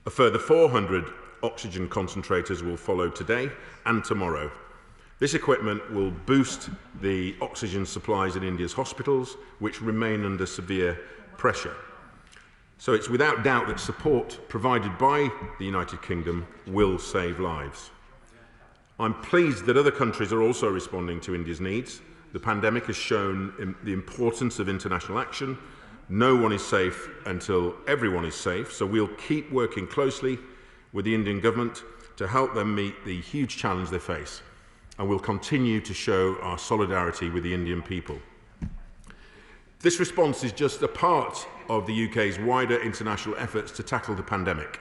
A further 400 oxygen concentrators will follow today and tomorrow. This equipment will boost the oxygen supplies in India's hospitals, which remain under severe pressure. So it's without doubt that support provided by the United Kingdom will save lives. I'm pleased that other countries are also responding to India's needs. The pandemic has shown the importance of international action. No one is safe until everyone is safe, so we'll keep working closely with the Indian government to help them meet the huge challenge they face, and we'll continue to show our solidarity with the Indian people. This response is just a part of the UK's wider international efforts to tackle the pandemic.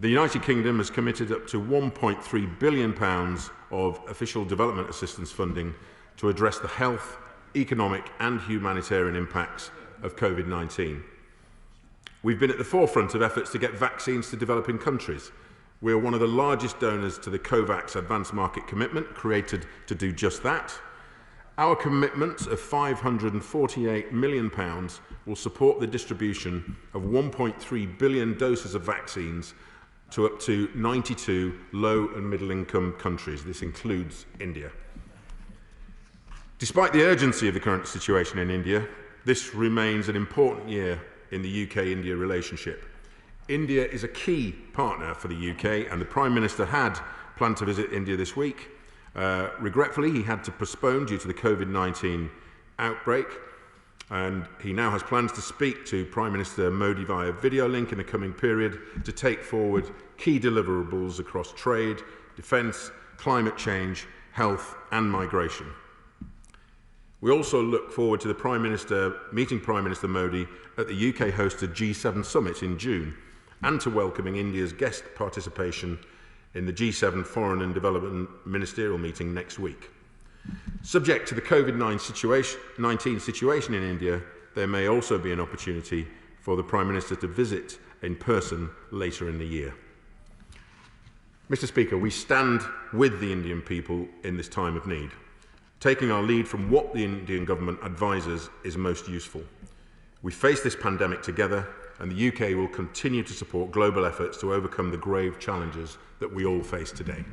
The United Kingdom has committed up to £1.3 billion of official development assistance funding to address the health, economic and humanitarian impacts of COVID-19. We've been at the forefront of efforts to get vaccines to developing countries. We are one of the largest donors to the COVAX Advanced Market Commitment, created to do just that. Our commitment of £548 million will support the distribution of 1.3 billion doses of vaccines to up to 92 low and middle income countries. This includes India. Despite the urgency of the current situation in India, this remains an important year in the UK-India relationship. India is a key partner for the UK, and the Prime Minister had planned to visit India this week. Regretfully, he had to postpone due to the COVID-19 outbreak, and he now has plans to speak to Prime Minister Modi via video link in the coming period to take forward key deliverables across trade, defence, climate change, health and migration. We also look forward to the Prime Minister meeting Prime Minister Modi at the UK-hosted G7 summit in June, and to welcoming India's guest participation in the G7 Foreign and Development Ministerial meeting next week. Subject to the COVID-19 situation in India, there may also be an opportunity for the Prime Minister to visit in person later in the year. Mr. Speaker, we stand with the Indian people in this time of need, taking our lead from what the Indian government advises is most useful. We face this pandemic together, and the UK will continue to support global efforts to overcome the grave challenges that we all face today.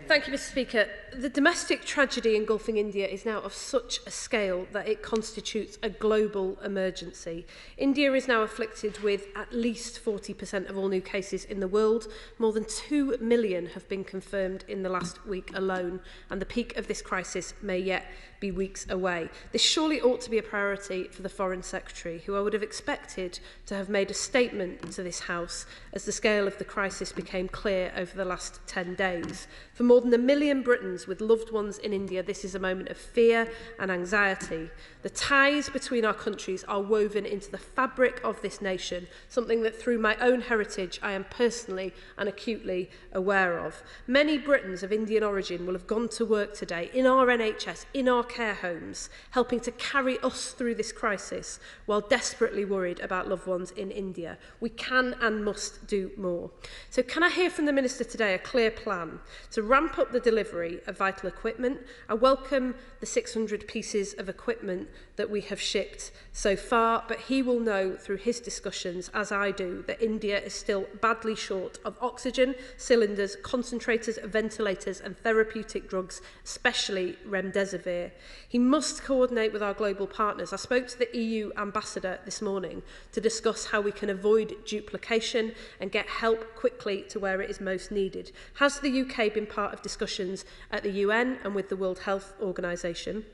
Thank you, Mr. Speaker. The domestic tragedy engulfing India is now of such a scale that it constitutes a global emergency. India is now afflicted with at least 40% of all new cases in the world. More than 2 million have been confirmed in the last week alone, and the peak of this crisis may yet be weeks away. This surely ought to be a priority for the Foreign Secretary, who I would have expected to have made a statement to this House as the scale of the crisis became clear over the last 10 days. For more than 1 million Britons Britons with loved ones in India, this is a moment of fear and anxiety. The ties between our countries are woven into the fabric of this nation, something that through my own heritage I am personally and acutely aware of. Many Britons of Indian origin will have gone to work today in our NHS, in our care homes, helping to carry us through this crisis while desperately worried about loved ones in India. We can and must do more. So can I hear from the Minister today a clear plan to ramp up the delivery of vital equipment? I welcome the 600 pieces of equipment that we have shipped so far, but he will know through his discussions, as I do, that India is still badly short of oxygen, cylinders, concentrators, ventilators and therapeutic drugs, especially remdesivir. He must coordinate with our global partners. I spoke to the EU ambassador this morning to discuss how we can avoid duplication and get help quickly to where it is most needed. Has the UK been part of discussions at the UN and with the World Health Organization?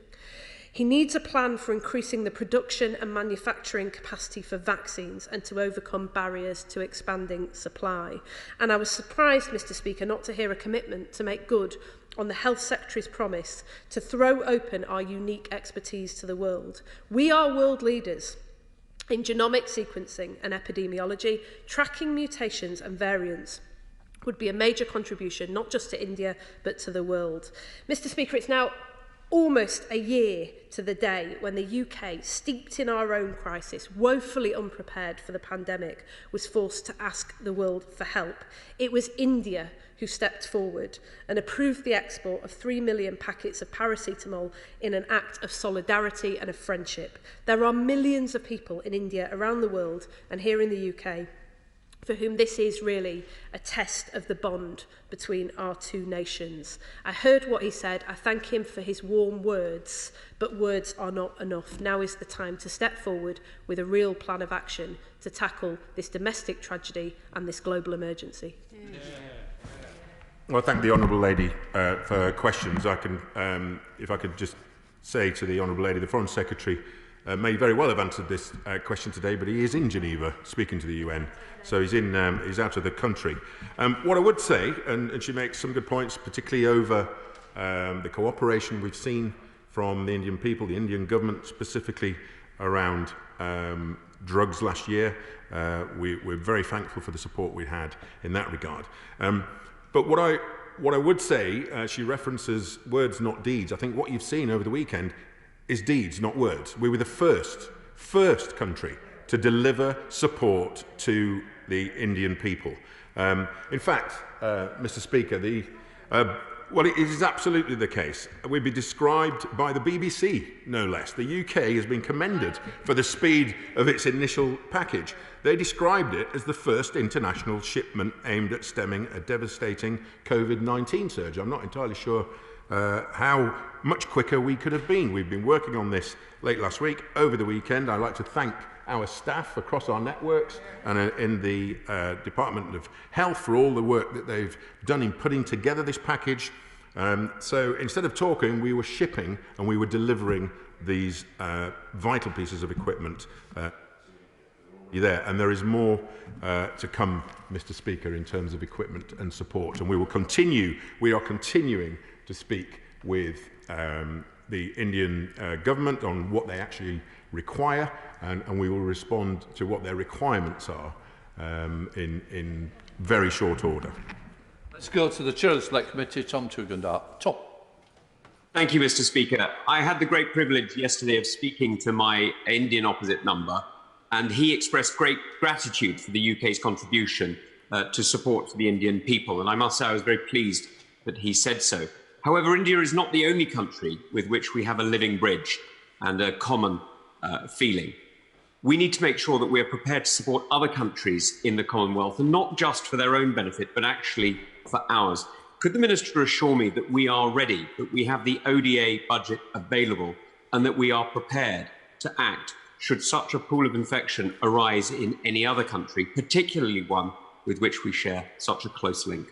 He needs a plan for increasing the production and manufacturing capacity for vaccines and to overcome barriers to expanding supply. And I was surprised, Mr. Speaker, not to hear a commitment to make good on the Health Secretary's promise to throw open our unique expertise to the world. We are world leaders in genomic sequencing and epidemiology. Tracking mutations and variants would be a major contribution, not just to India, but to the world. Mr. Speaker, it's now almost a year to the day when the UK, steeped in our own crisis, woefully unprepared for the pandemic, was forced to ask the world for help. It was India who stepped forward and approved the export of 3 million packets of paracetamol in an act of solidarity and of friendship. There are millions of people in India around the world and here in the UK for whom this is really a test of the bond between our two nations. I heard what he said. I thank him for his warm words, but words are not enough. Now is the time to step forward with a real plan of action to tackle this domestic tragedy and this global emergency. Well, I thank the Honourable Lady for her questions. I can, if I could just say to the Honourable Lady, the Foreign Secretary may very well have answered this question today, but he is in Geneva speaking to the UN, so he's out of the country. What I would say, and she makes some good points, particularly over the cooperation we've seen from the Indian people, the Indian government specifically around drugs last year. We're very thankful for the support we had in that regard. But what I would say, she references words, not deeds. I think what you've seen over the weekend is deeds, not words. We were the first country to deliver support to the Indian people. In fact, Mr. Speaker, well, it is absolutely the case. We've been described by the BBC, no less. The UK has been commended for the speed of its initial package. They described it as the first international shipment aimed at stemming a devastating COVID-19 surge. I'm not entirely sure how much quicker we could have been. We've been working on this late last week, over the weekend. I'd like to thank our staff across our networks and in the Department of Health for all the work that they've done in putting together this package. So instead of talking, we were shipping and we were delivering these vital pieces of equipment there. And there is more to come, Mr. Speaker, in terms of equipment and support. And we are continuing to speak with the Indian government on what they actually require, and we will respond to what their requirements are in very short order. Let's go to the Chair of the Select Committee, Tom Tugundar. Tom. Thank you, Mr. Speaker. I had the great privilege yesterday of speaking to my Indian opposite number, and he expressed great gratitude for the UK's contribution to support the Indian people. And I must say I was very pleased that he said so. However, India is not the only country with which we have a living bridge and a common feeling. We need to make sure that we are prepared to support other countries in the Commonwealth, and not just for their own benefit, but actually for ours. Could the Minister assure me that we are ready, that we have the ODA budget available, and that we are prepared to act should such a pool of infection arise in any other country, particularly one with which we share such a close link?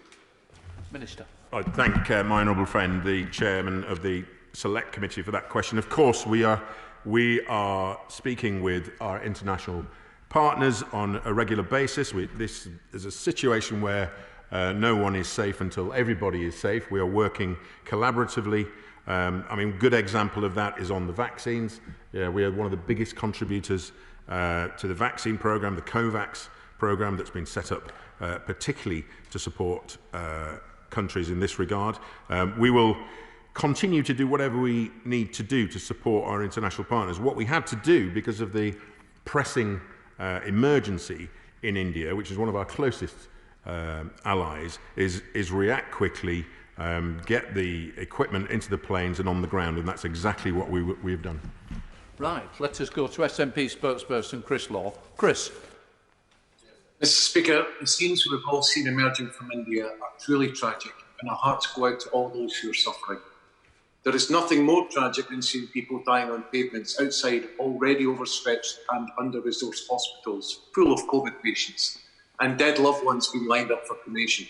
Minister. I thank my honourable friend, the Chairman of the Select Committee, for that question. Of course, we are speaking with our international partners on a regular basis. This is a situation where No one is safe until everybody is safe. We are working collaboratively. I mean, a good example of that is on the vaccines. Yeah, we are one of the biggest contributors to the vaccine program, the COVAX program that's been set up particularly to support countries in this regard. We will continue to do whatever we need to do to support our international partners. What we had to do because of the pressing emergency in India, which is one of our closest allies, is react quickly, get the equipment into the planes and on the ground, and that's exactly what we've done. Right, let us go to SNP spokesperson Chris Law. Chris. Mr. Speaker, the scenes we've all seen emerging from India are truly tragic, and our hearts go out to all those who are suffering. There is nothing more tragic than seeing people dying on pavements outside already overstretched and under-resourced hospitals full of COVID patients, and dead loved ones being lined up for cremation.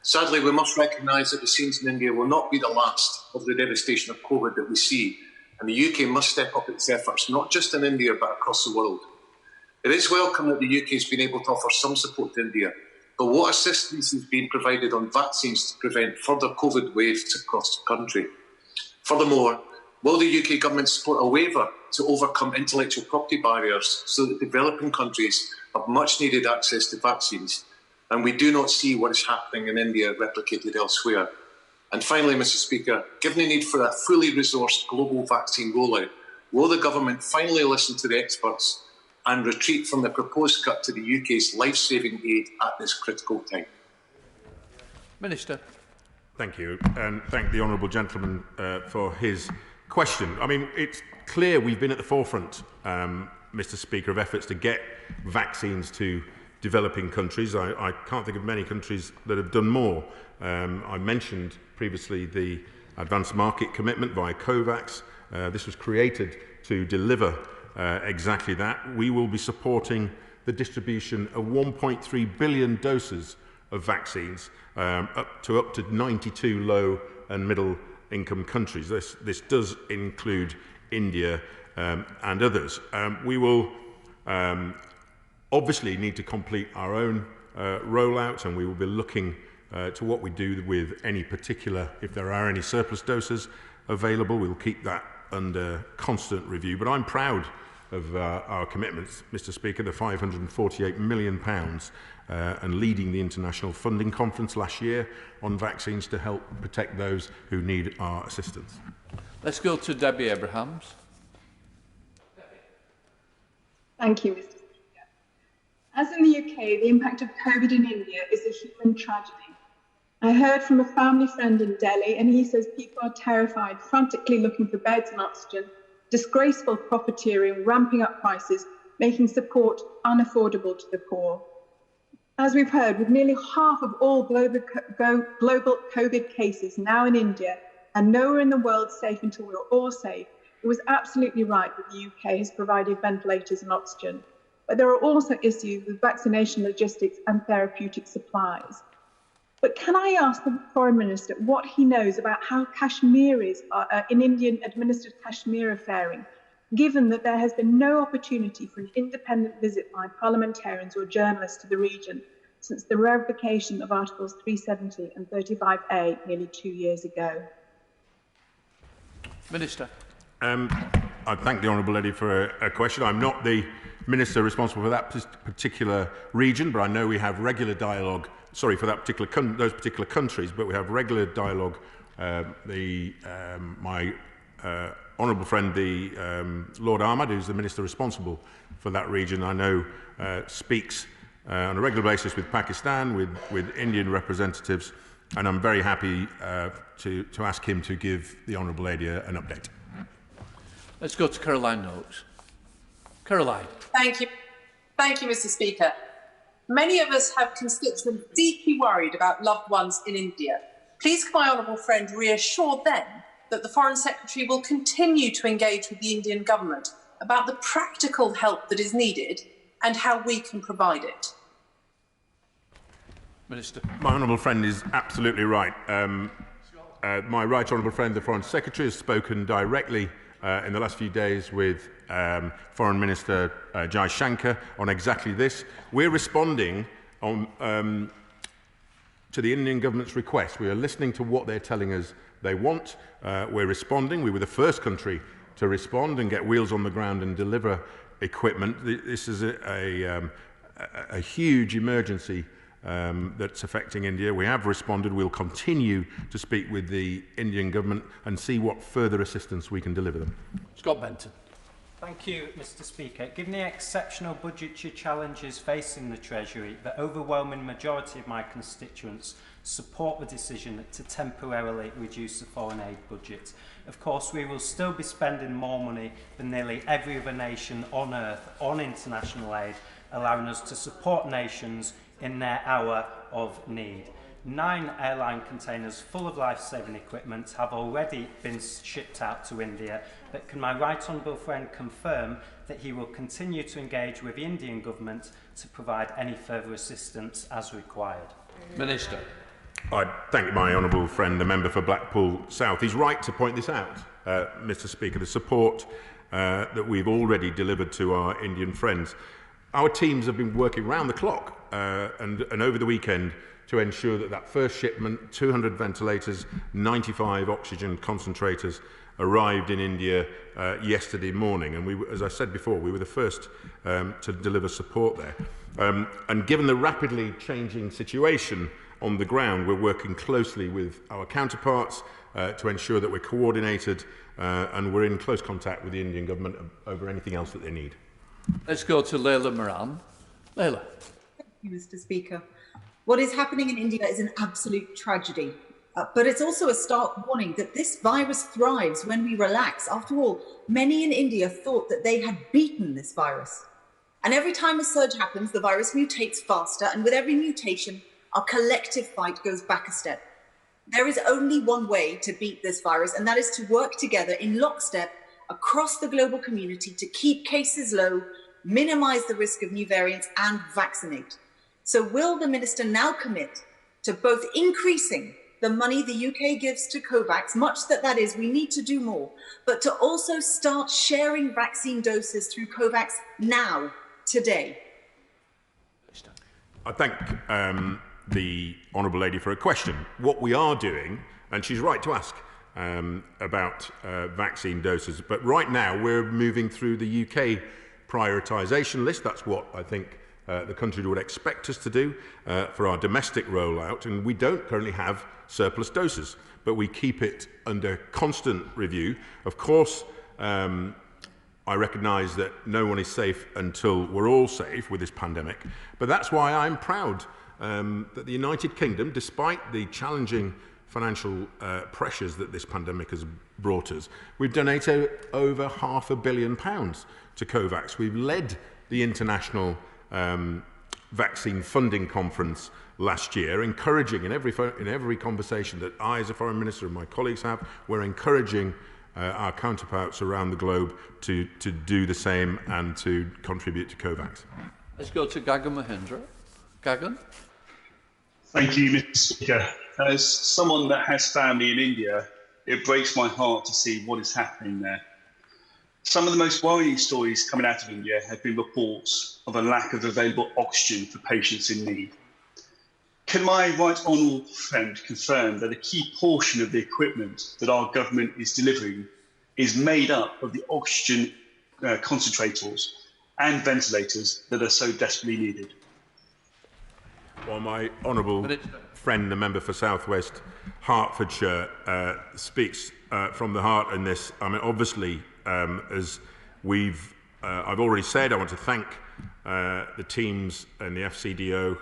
Sadly, we must recognise that the scenes in India will not be the last of the devastation of COVID that we see, and the UK must step up its efforts, not just in India, but across the world. It is welcome that the UK has been able to offer some support to India, but what assistance is being provided on vaccines to prevent further COVID waves across the country? Furthermore, will the UK government support a waiver to overcome intellectual property barriers so that developing countries have much needed access to vaccines, and we do not see what is happening in India replicated elsewhere? And finally, Mr. Speaker, given the need for a fully resourced global vaccine rollout, will the government finally listen to the experts and retreat from the proposed cut to the UK's life-saving aid at this critical time? Minister. Thank you, and thank the honourable gentleman for his question. I mean, it's clear we've been at the forefront, Mr. Speaker, of efforts to get vaccines to developing countries. I can't think of many countries that have done more. I mentioned previously the advanced market commitment via COVAX. This was created to deliver exactly that. We will be supporting the distribution of 1.3 billion doses of vaccines up to 92 low and middle income countries. This does include India and others. We will obviously need to complete our own rollout, and we will be looking to what we do with any particular, if there are any surplus doses available. We'll keep that under constant review. But I'm proud of our commitments, Mr. Speaker, the £548 million and leading the international funding conference last year on vaccines to help protect those who need our assistance. Let's go to Debbie Abrahams. Thank you, Mr. Speaker. As in the UK, the impact of COVID in India is a human tragedy. I heard from a family friend in Delhi, and he says people are terrified, frantically looking for beds and oxygen, disgraceful profiteering, ramping up prices, making support unaffordable to the poor. As we've heard, with nearly half of all global COVID cases now in India and nowhere in the world safe until we're all safe, it was absolutely right that the UK has provided ventilators and oxygen. But there are also issues with vaccination logistics and therapeutic supplies. But can I ask the Foreign Minister what he knows about how Kashmiris in Indian-administered Kashmir are faring, given that there has been no opportunity for an independent visit by parliamentarians or journalists to the region since the revocation of Articles 370 and 35A nearly 2 years ago? Minister. I thank the honourable lady for a question. I'm not the minister responsible for that particular region, but I know we have regular dialogue. Sorry, for that those particular countries, but we have regular dialogue. My honourable friend, the Lord Ahmad, who's the minister responsible for that region, I know speaks on a regular basis with Pakistan, with Indian representatives, and I'm very happy to ask him to give the honourable lady an update. Let's go to Caroline Noakes. Caroline. Thank you, Mr. Speaker. Many of us have constituents deeply worried about loved ones in India. Please can my honourable friend reassure them that the Foreign Secretary will continue to engage with the Indian government about the practical help that is needed and how we can provide it? Minister. My honourable friend is absolutely right. My right honourable friend, the Foreign Secretary, has spoken directly in the last few days with Foreign Minister Jai Shankar on exactly this. We're responding on to the Indian government's request. We are listening to what they're telling us they want. We're responding. We were the first country to respond and get wheels on the ground and deliver equipment. This is a huge emergency that's affecting India. We have responded. We'll continue to speak with the Indian government and see what further assistance we can deliver them. Scott Benton. Thank you, Mr. Speaker. Given the exceptional budgetary challenges facing the Treasury, the overwhelming majority of my constituents support the decision to temporarily reduce the foreign aid budget. Of course, we will still be spending more money than nearly every other nation on earth on international aid, allowing us to support nations in their hour of need. 9 airline containers full of life-saving equipment have already been shipped out to India, but can my right honourable friend confirm that he will continue to engage with the Indian government to provide any further assistance as required? Minister. I thank my honourable friend, the member for Blackpool South. He's right to point this out, Mr. Speaker, the support that we've already delivered to our Indian friends. Our teams have been working round the clock and over the weekend to ensure that that first shipment, 200 ventilators, 95 oxygen concentrators, arrived in India yesterday morning. And we, as I said before, we were the first to deliver support there. And given the rapidly changing situation on the ground, we're working closely with our counterparts to ensure that we're coordinated and we're in close contact with the Indian government over anything else that they need. Let's go to Leila Moran. Leila. Thank you, Mr. Speaker. What is happening in India is an absolute tragedy. But it's also a stark warning that this virus thrives when we relax. After all, many in India thought that they had beaten this virus. And every time a surge happens, the virus mutates faster. And with every mutation, our collective fight goes back a step. There is only one way to beat this virus, and that is to work together in lockstep across the global community to keep cases low, minimize the risk of new variants, and vaccinate. So will the Minister now commit to both increasing the money the UK gives to COVAX, much that is, we need to do more, but to also start sharing vaccine doses through COVAX now, today? I thank the honourable lady for a question. What we are doing, and she's right to ask about vaccine doses, but right now we're moving through the UK prioritisation list. That's what I think the country would expect us to do for our domestic rollout, and we don't currently have surplus doses, but we keep it under constant review. Of course, I recognise that no one is safe until we're all safe with this pandemic, but that's why I'm proud that the United Kingdom, despite the challenging financial pressures that this pandemic has brought us, we've donated over £500 million to COVAX. We've led the international vaccine funding conference last year, encouraging in every conversation that I as a foreign minister and my colleagues have, we're encouraging our counterparts around the globe to do the same and to contribute to COVAX. Let's go to Gagan Mahindra. Gagan. Thank you, Mr. Speaker. As someone that has family in India, it breaks my heart to see what is happening there. Some of the most worrying stories coming out of India have been reports of a lack of available oxygen for patients in need. Can my right honourable friend confirm that a key portion of the equipment that our government is delivering is made up of the oxygen concentrators and ventilators that are so desperately needed? Well, my honourable friend, the member for South West Hertfordshire, speaks from the heart in this. I mean, obviously, as I've already said, I want to thank the teams and the FCDO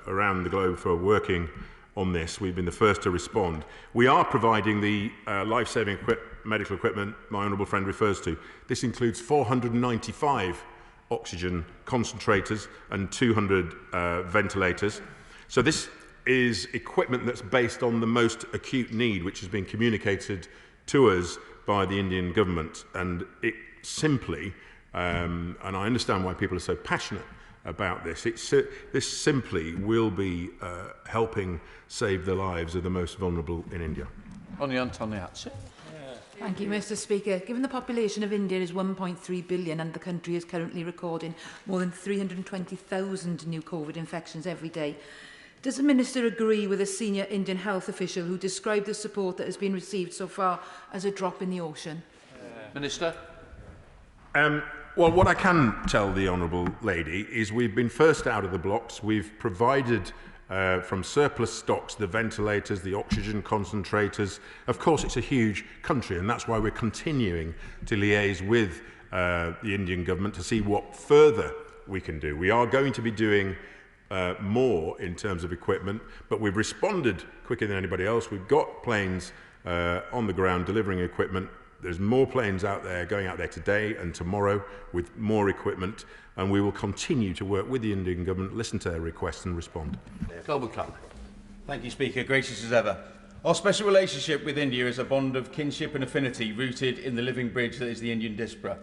around the globe for working on this. We've been the first to respond. We are providing the life-saving medical equipment my honourable friend refers to. This includes 495 oxygen concentrators and 200 ventilators. So this is equipment that's based on the most acute need, which has been communicated to us by the Indian government. And it simply, and I understand why people are so passionate about this, this simply will be helping save the lives of the most vulnerable in India. Thank you, Mr. Speaker. Given the population of India is 1.3 billion and the country is currently recording more than 320,000 new COVID infections every day, Does the Minister agree with a senior Indian health official who described the support that has been received so far as a drop in the ocean? Minister? Well, what I can tell the Honourable Lady is we've been first out of the blocks. We've provided from surplus stocks the ventilators, the oxygen concentrators. Of course, it's a huge country, and that's why we're continuing to liaise with the Indian government to see what further we can do. We are going to be doing more in terms of equipment, but we've responded quicker than anybody else. We've got planes on the ground delivering equipment. There's more planes out there going out there today and tomorrow with more equipment, and we will continue to work with the Indian government, listen to their requests and respond. Global Climate. Thank you, Speaker. Gracious as ever. Our special relationship with India is a bond of kinship and affinity rooted in the living bridge that is the Indian diaspora.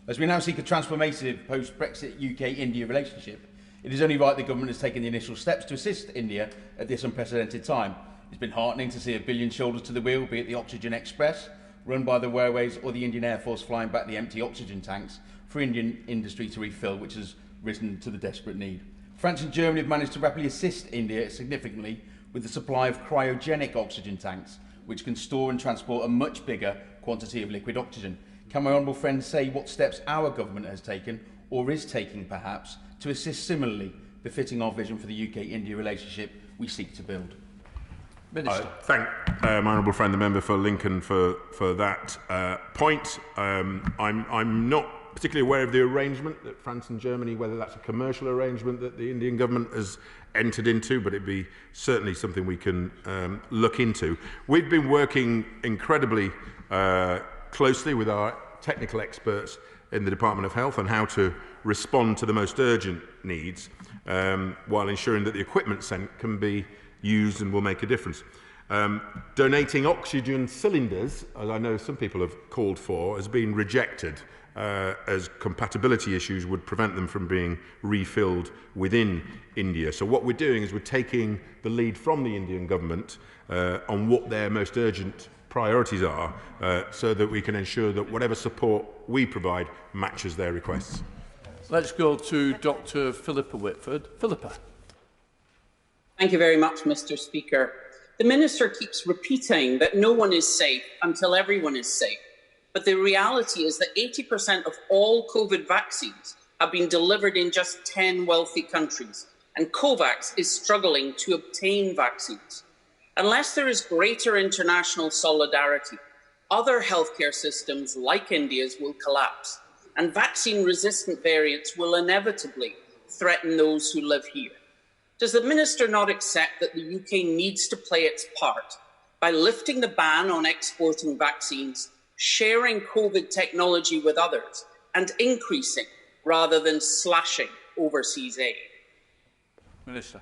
As we now seek a transformative post-Brexit UK-India relationship, it is only right the government has taken the initial steps to assist India at this unprecedented time. It's been heartening to see a billion shoulders to the wheel, be it the Oxygen Express, run by the railways, or the Indian Air Force flying back the empty oxygen tanks for Indian industry to refill, which has risen to the desperate need. France and Germany have managed to rapidly assist India significantly with the supply of cryogenic oxygen tanks, which can store and transport a much bigger quantity of liquid oxygen. Can my honourable friend say what steps our government has taken, or is taking perhaps, to assist similarly, befitting our vision for the UK-India relationship we seek to build? Minister. Thank my honourable friend, the member for Lincoln, for that point. I'm not particularly aware of the arrangement that France and Germany, whether that's a commercial arrangement that the Indian government has entered into, but it'd be certainly something we can look into. We've been working incredibly closely with our technical experts in the Department of Health on how to respond to the most urgent needs while ensuring that the equipment sent can be used and will make a difference. Donating oxygen cylinders, as I know some people have called for, has been rejected as compatibility issues would prevent them from being refilled within India. So what we're doing is we're taking the lead from the Indian government on what their most urgent priorities are so that we can ensure that whatever support we provide matches their requests. Let's go to Dr. Philippa Whitford. Philippa. Thank you very much, Mr. Speaker. The Minister keeps repeating that no one is safe until everyone is safe. But the reality is that 80% of all COVID vaccines have been delivered in just 10 wealthy countries, and COVAX is struggling to obtain vaccines. Unless there is greater international solidarity, other healthcare systems like India's will collapse, and vaccine-resistant variants will inevitably threaten those who live here. Does the Minister not accept that the UK needs to play its part by lifting the ban on exporting vaccines, sharing COVID technology with others, and increasing rather than slashing overseas aid? Minister.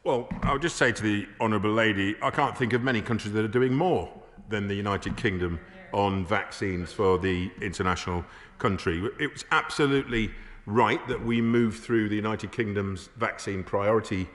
Well, I'll just say to the Honourable Lady, I can't think of many countries that are doing more than the United Kingdom on vaccines for the international country. It's absolutely right that we move through the United Kingdom's vaccine priority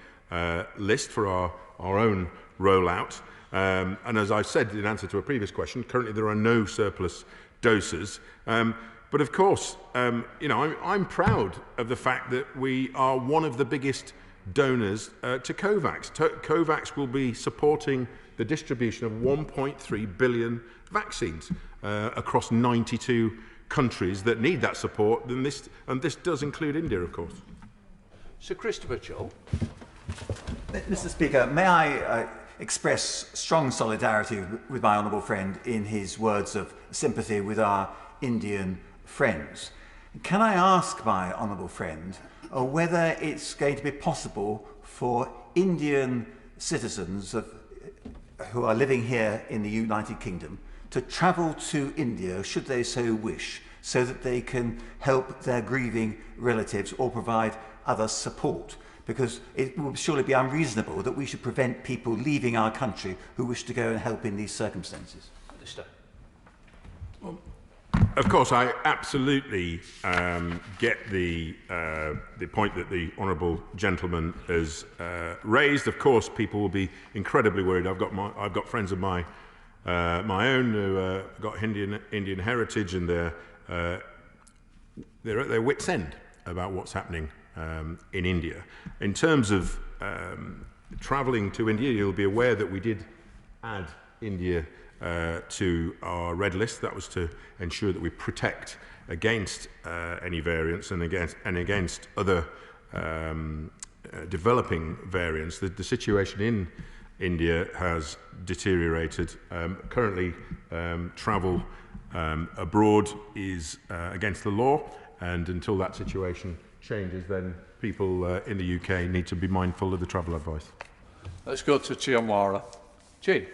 list for our own rollout. And as I said in answer to a previous question, currently there are no surplus doses. But of course, I'm proud of the fact that we are one of the biggest donors to COVAX. COVAX will be supporting the distribution of 1.3 billion vaccines across 92 countries that need that support, and this does include India, of course. Sir Christopher Joel. Mr. Speaker, may I express strong solidarity with my honourable friend in his words of sympathy with our Indian friends. Can I ask my honourable friend whether it's going to be possible for Indian citizens who are living here in the United Kingdom to travel to India, should they so wish, so that they can help their grieving relatives or provide other support? Because it will surely be unreasonable that we should prevent people leaving our country who wish to go and help in these circumstances. Minister. Of course, I absolutely get the point that the honourable gentleman has raised. Of course, people will be incredibly worried. I've got friends of my own who got Indian heritage, and they're at their wits' end about what's happening in India. In terms of travelling to India, you'll be aware that we did add India to our red list. That was to ensure that we protect against any variants and against other developing variants. The situation in India has deteriorated. Currently, travel abroad is against the law, and until that situation changes, then people in the UK need to be mindful of the travel advice. Let's go to Chiamwara. Chi.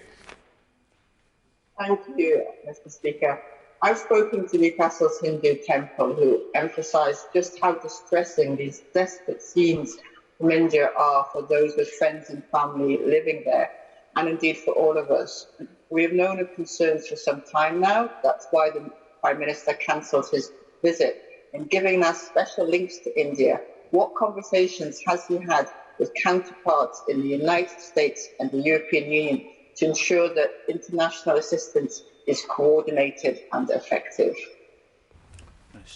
Thank you, Mr. Speaker. I've spoken to Newcastle's Hindu temple, who emphasised just how distressing these desperate scenes from India are for those with friends and family living there, and indeed for all of us. We have known of concerns for some time now. That's why the Prime Minister cancelled his visit. In giving us special links to India, what conversations has he had with counterparts in the United States and the European Union to ensure that international assistance is coordinated and effective?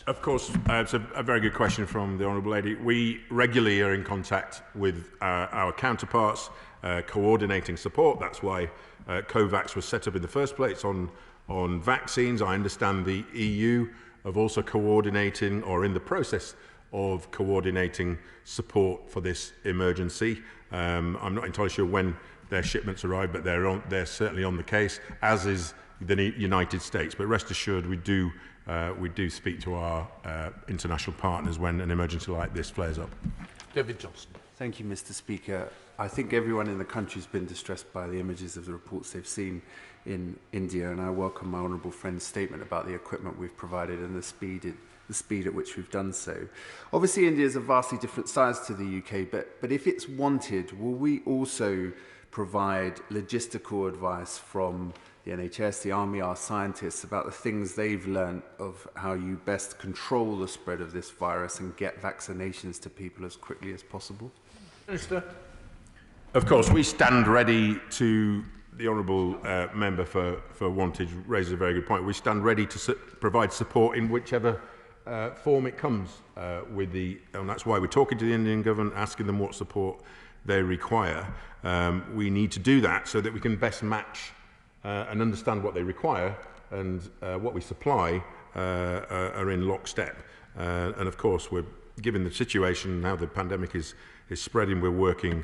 Of course, it's a very good question from the Honourable Lady. We regularly are in contact with our counterparts, coordinating support. That's why COVAX was set up in the first place on vaccines. I understand the EU have also coordinating, or in the process of coordinating, support for this emergency. I'm not entirely sure when their shipments arrive, but they're certainly on the case, as is the United States. But rest assured, we do speak to our international partners when an emergency like this flares up. David Johnson. Thank you, Mr. Speaker. I think everyone in the country has been distressed by the images of the reports they've seen in India, and I welcome my honourable friend's statement about the equipment we've provided and the speed at which we've done so. Obviously, India is a vastly different size to the UK, but if it's wanted, will we also provide logistical advice from the NHS, the Army, our scientists about the things they've learnt of how you best control the spread of this virus and get vaccinations to people as quickly as possible? Minister. Of course, we stand ready to, the Honourable Member for Wantage raises a very good point. We stand ready to provide support in whichever form it comes and that's why we're talking to the Indian government, asking them what support they require. We need to do that so that we can best match and understand what they require, and what we supply are in lockstep. And of course, given the situation now, the pandemic is spreading, we're working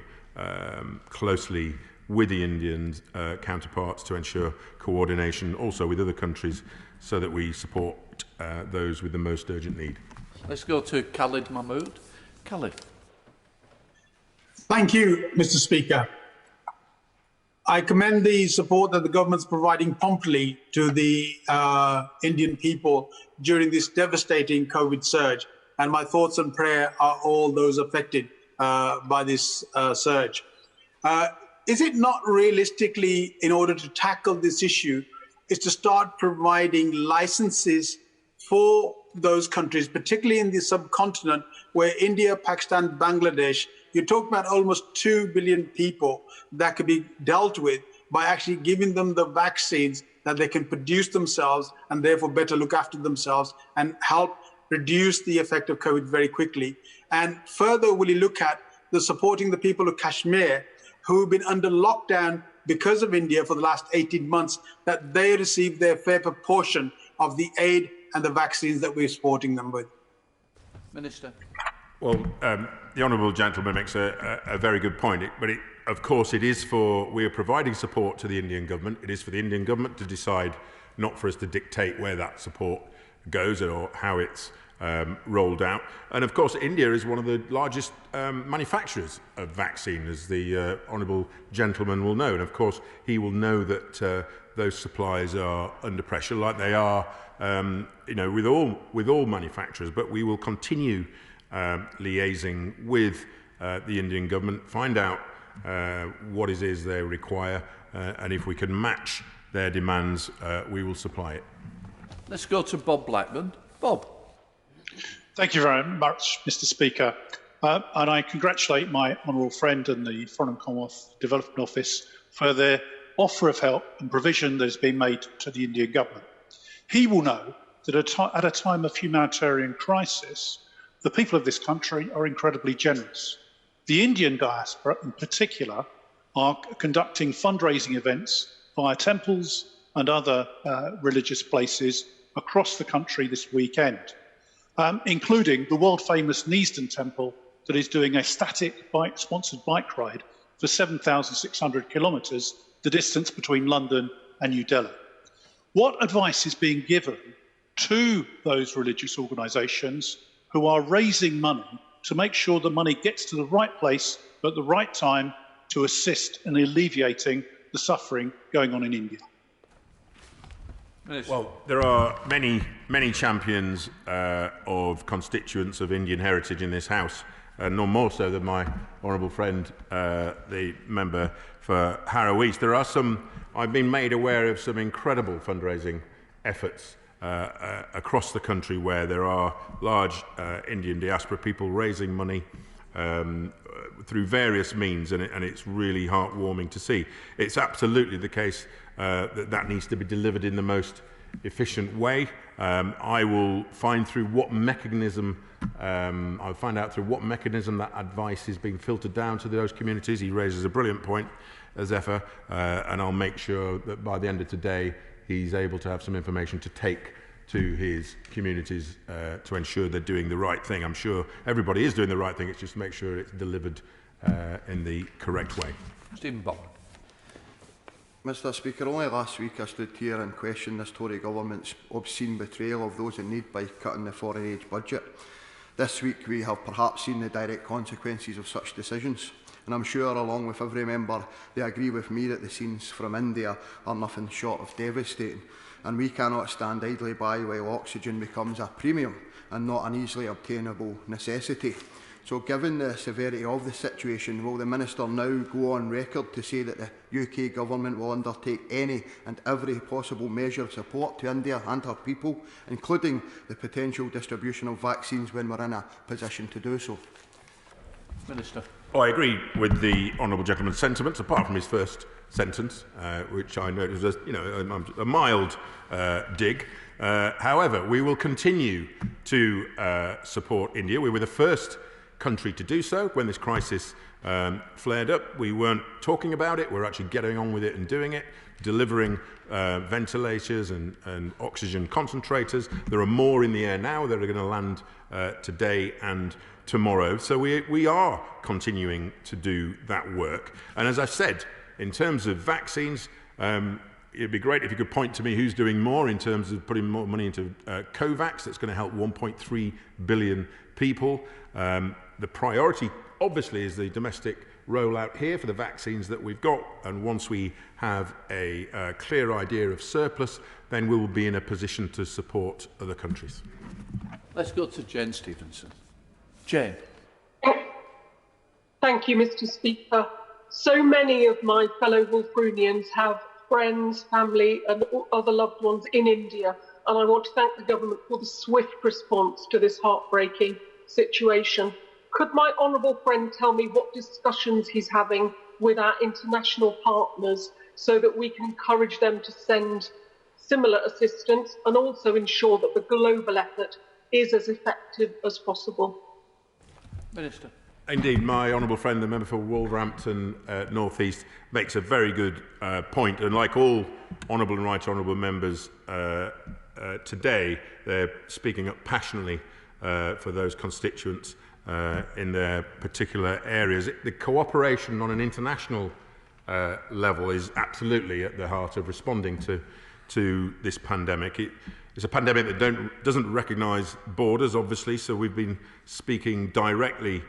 closely with the Indian counterparts to ensure coordination, also with other countries, so that we support those with the most urgent need. Let's go to Khalid Mahmood. Khalid. Thank you, Mr. Speaker. I commend the support that the government's providing promptly to the Indian people during this devastating COVID surge. And my thoughts and prayer are all those affected by this surge. Is it not realistically, in order to tackle this issue, is to start providing licenses for those countries, particularly in the subcontinent where India, Pakistan, Bangladesh, you talk about almost 2 billion people that could be dealt with by actually giving them the vaccines that they can produce themselves and therefore better look after themselves and help reduce the effect of COVID very quickly. And further, will you look at the supporting the people of Kashmir who've been under lockdown because of India for the last 18 months, that they receive their fair proportion of the aid and the vaccines that we're supporting them with? Minister. Well, the honourable gentleman makes a very good point, but of course we are providing support to the Indian government. It is for the Indian government to decide, not for us to dictate where that support goes or how it's rolled out. And of course, India is one of the largest manufacturers of vaccine, as the honourable gentleman will know. And of course, he will know that those supplies are under pressure, like they are, with all manufacturers. But we will continue liaising with the Indian government, find out what it is they require, and if we can match their demands, we will supply it. Let's go to Bob Blackburn. Bob. Thank you very much, Mr. Speaker. And I congratulate my honourable friend and the Foreign and Commonwealth Development Office for their offer of help and provision that has been made to the Indian government. He will know that at a time of humanitarian crisis, the people of this country are incredibly generous. The Indian diaspora, in particular, are conducting fundraising events via temples and other religious places across the country this weekend, including the world-famous Neasden Temple that is doing a static sponsored bike ride for 7,600 kilometres, the distance between London and New Delhi. What advice is being given to those religious organisations who are raising money to make sure the money gets to the right place at the right time to assist in alleviating the suffering going on in India? Well, there are many champions of constituents of Indian heritage in this House, no more so than my honourable friend, the member for Harrow East. There are some, I've been made aware of some incredible fundraising efforts across the country where there are large Indian diaspora people raising money through various means, and it's really heartwarming to see. It's absolutely the case that needs to be delivered in the most efficient way. I will find through what mechanism I'll find out through what mechanism that advice is being filtered down to those communities. He raises a brilliant point, as ever, and I'll make sure that by the end of today he's able to have some information to take to his communities to ensure they're doing the right thing. I'm sure everybody is doing the right thing, it's just to make sure it's delivered in the correct way. Stephen Bowen. Mr Speaker, only last week I stood here and questioned this Tory government's obscene betrayal of those in need by cutting the foreign aid budget. This week we have perhaps seen the direct consequences of such decisions, and I'm sure, along with every member, they agree with me that the scenes from India are nothing short of devastating, and we cannot stand idly by while oxygen becomes a premium and not an easily obtainable necessity. So given the severity of the situation, will the Minister now go on record to say that the UK Government will undertake any and every possible measure of support to India and her people, including the potential distribution of vaccines when we're in a position to do so? Minister. Well, I agree with the honourable gentleman's sentiments, apart from his first sentence, which I noted was a mild dig. However, we will continue to support India. We were the first country to do so when this crisis flared up. We weren't talking about it, we're actually getting on with it and doing it, delivering ventilators and oxygen concentrators. There are more in the air now that are going to land today and tomorrow. So we are continuing to do that work. And as I said, in terms of vaccines, it'd be great if you could point to me who's doing more in terms of putting more money into COVAX. That's going to help 1.3 billion people. The priority, obviously, is the domestic rollout here for the vaccines that we've got. And once we have a clear idea of surplus, then we will be in a position to support other countries. Let's go to Jane Stevenson. Jane. Thank you, Mr Speaker. So many of my fellow Wolfrunians have friends, family and other loved ones in India, and I want to thank the government for the swift response to this heartbreaking situation. Could my honourable friend tell me what discussions he's having with our international partners so that we can encourage them to send similar assistance and also ensure that the global effort is as effective as possible? Minister. Indeed, my honourable friend, the member for Wolverhampton North East, makes a very good point. And like all honourable and right honourable members today, they're speaking up passionately for those constituents in their particular areas. The cooperation on an international level is absolutely at the heart of responding to this pandemic. It's a pandemic that doesn't recognise borders, obviously, so we've been speaking directly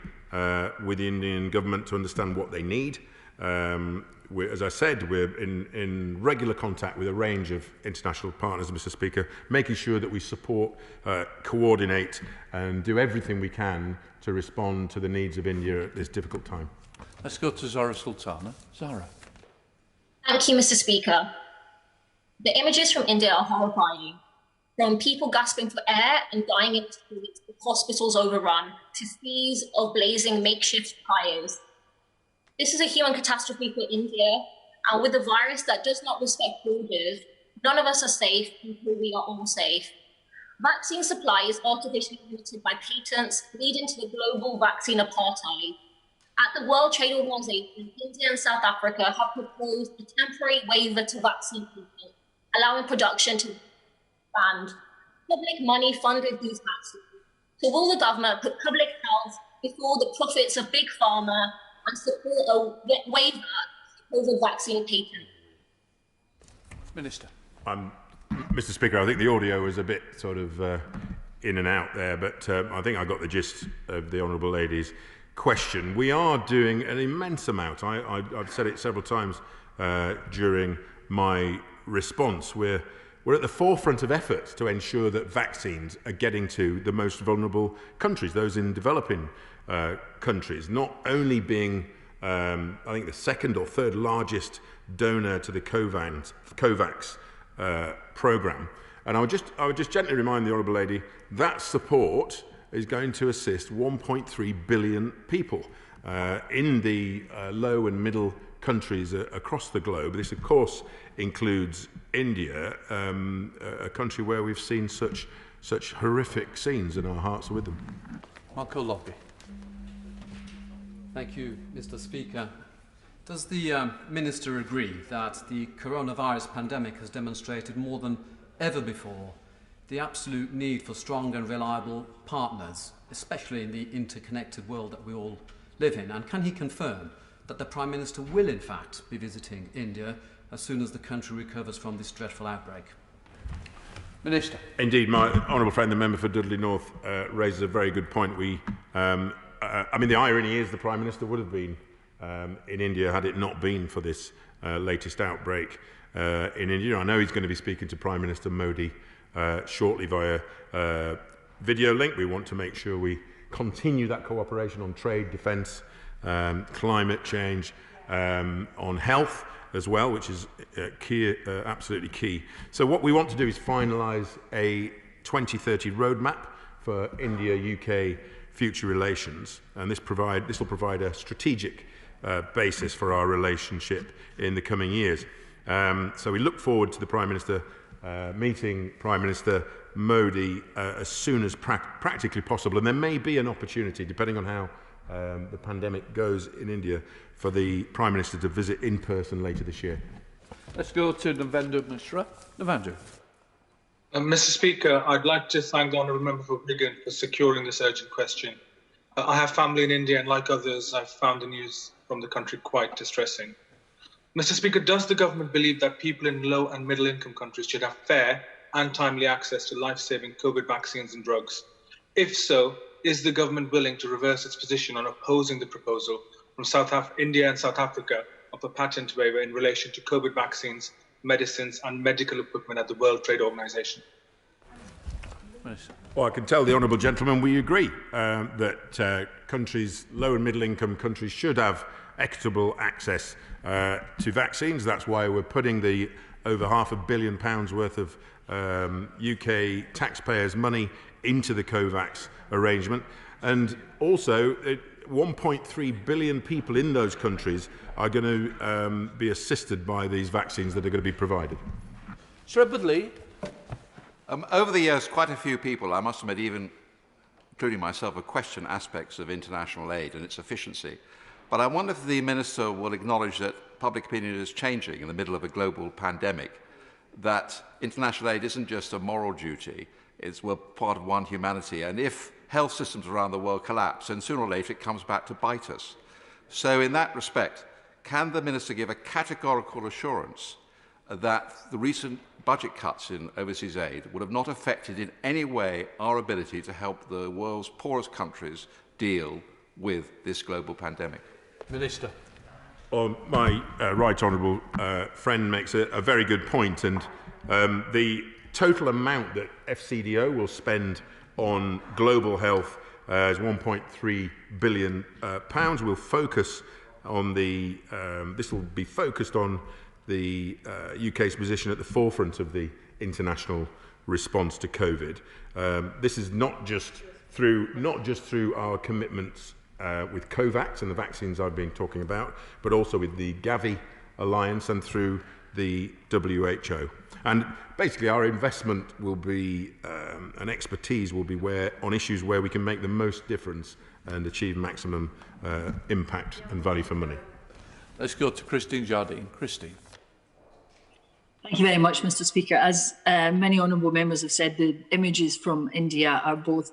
with the Indian government to understand what they need. As I said, we're in regular contact with a range of international partners, Mr Speaker, making sure that we support, coordinate and do everything we can to respond to the needs of India at this difficult time. Let's go to Zara Sultana. Zara. Thank you, Mr Speaker. The images from India are horrifying. From people gasping for air and dying in the streets, with hospitals overrun, to seas of blazing makeshift fires. This is a human catastrophe for India, and with a virus that does not respect borders, none of us are safe until we are all safe. Vaccine supply is artificially limited by patents, leading to the global vaccine apartheid. At the World Trade Organization, India and South Africa have proposed a temporary waiver to vaccine people, allowing production to be banned. Public money funded these vaccines. So will the government put public health before the profits of big pharma and support a waiver to COVID vaccine patent? Minister. Mr. Speaker, I think the audio was a bit sort of in and out there, but I think I got the gist of the Honourable Lady's question. We are doing an immense amount. I've said it several times during my response. We're at the forefront of efforts to ensure that vaccines are getting to the most vulnerable countries, those in developing countries, not only being, I think, the second or third largest donor to the COVAX programme. And I would just gently remind the Honourable Lady that support is going to assist 1.3 billion people in the low and middle countries across the globe. This, of course, includes India, a country where we've seen such horrific scenes, and our hearts are with them. Marco Lobby. Thank you, Mr. Speaker. Does the Minister agree that the coronavirus pandemic has demonstrated more than ever before the absolute need for strong and reliable partners, especially in the interconnected world that we all live in? And can he confirm that the Prime Minister will in fact be visiting India as soon as the country recovers from this dreadful outbreak? Minister. Indeed, my honourable friend, the member for Dudley North, raises a very good point. I mean, the irony is the Prime Minister would have been in India had it not been for this latest outbreak in India. I know he's going to be speaking to Prime Minister Modi shortly via video link. We want to make sure we continue that cooperation on trade, defence, climate change, on health as well, which is key, absolutely key. So what we want to do is finalise a 2030 roadmap for India-UK future relations, and this will provide a strategic basis for our relationship in the coming years. So we look forward to the Prime Minister meeting Prime Minister Modi as soon as practically possible, and there may be an opportunity, depending on how the pandemic goes in India, for the Prime Minister to visit in person later this year. Let's go to Navendra Mishra. Navendra. Mr. Speaker, I'd like to thank the Honourable Member for Wigan for securing this urgent question. I have family in India, and like others, I've found the news from the country quite distressing. Mr. Speaker, does the government believe that people in low and middle income countries should have fair and timely access to life-saving COVID vaccines and drugs? If so, is the government willing to reverse its position on opposing the proposal from India and South Africa of a patent waiver in relation to COVID vaccines, medicines and medical equipment at the World Trade Organization? Well, I can tell the honourable gentleman we agree that countries, low and middle income countries, should have equitable access to vaccines. That's why we're putting the over £500 million worth of UK taxpayers' money into the COVAX arrangement. And also, 1.3 billion people in those countries are going to be assisted by these vaccines that are going to be provided. Sir Edward Lee. Over the years, quite a few people, I must admit, even including myself, have questioned aspects of international aid and its efficiency. But I wonder if the Minister will acknowledge that public opinion is changing in the middle of a global pandemic, that international aid isn't just a moral duty, we're part of one humanity, and if health systems around the world collapse, then sooner or later it comes back to bite us. So in that respect, can the Minister give a categorical assurance that the recent budget cuts in overseas aid would have not affected in any way our ability to help the world's poorest countries deal with this global pandemic? Minister. Well, my right honourable friend makes a very good point, and the total amount that FCDO will spend on global health is £1.3 billion. We'll focus on the this will be focused on the UK's position at the forefront of the international response to COVID. This is not just through our commitments with COVAX and the vaccines I've been talking about, but also with the Gavi Alliance and through the WHO. And basically our investment will be, and expertise will be on issues where we can make the most difference and achieve maximum impact and value for money. Let's go to Christine Jardine. Christine. Thank you very much, Mr. Speaker. As many honourable members have said, the images from India are both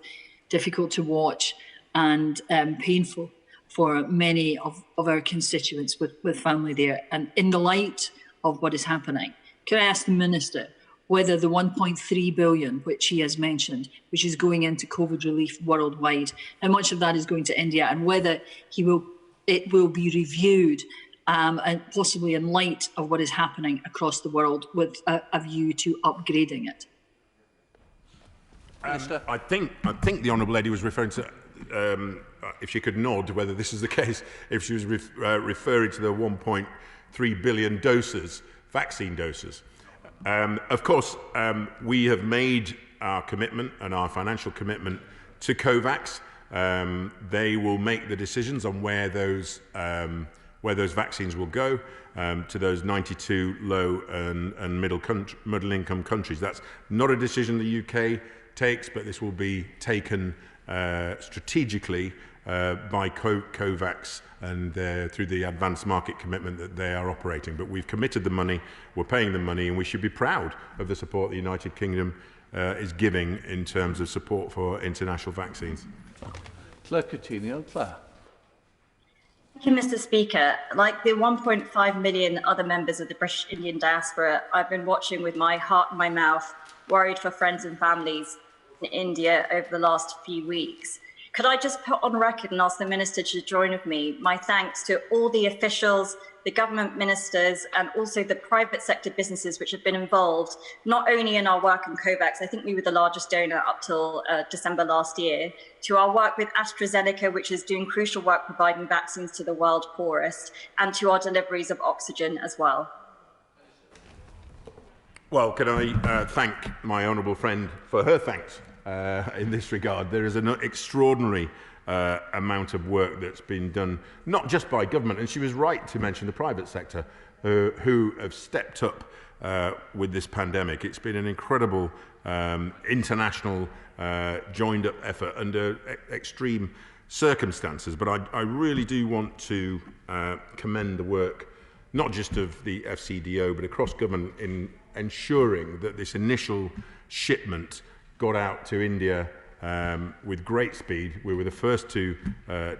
difficult to watch and painful for many of our constituents with family there. And in the light of what is happening, can I ask the Minister whether the 1.3 billion, which he has mentioned, which is going into COVID relief worldwide, how much of that is going to India, and whether it will be reviewed and possibly in light of what is happening across the world with a view to upgrading it? I think the honourable lady was referring to, if she could nod, whether this is the case, if she was referring to the 1.3 billion doses, vaccine doses. Of course, we have made our commitment and our financial commitment to COVAX. They will make the decisions on where those vaccines will go to those 92 low and middle income countries. That's not a decision the UK takes, but this will be taken strategically by COVAX and through the advanced market commitment that they are operating. But we've committed the money, we're paying the money, and we should be proud of the support the United Kingdom is giving in terms of support for international vaccines. Claire Coutinho. Claire. Thank you, Mr. Speaker. Like the 1.5 million other members of the British Indian diaspora, I've been watching with my heart in my mouth, worried for friends and families in India over the last few weeks. Could I just put on record and ask the Minister to join with me my thanks to all the officials, the government ministers, and also the private sector businesses which have been involved, not only in our work on COVAX, I think we were the largest donor up till December last year, to our work with AstraZeneca, which is doing crucial work providing vaccines to the world poorest, and to our deliveries of oxygen as well. Well, can I thank my honourable friend for her thanks in this regard. There is an extraordinary amount of work that's been done, not just by government, and she was right to mention the private sector, who have stepped up with this pandemic. It's been an incredible international joined-up effort under extreme circumstances, but I really do want to commend the work, not just of the FCDO, but across government in ensuring that this initial shipment got out to India with great speed. We were the first to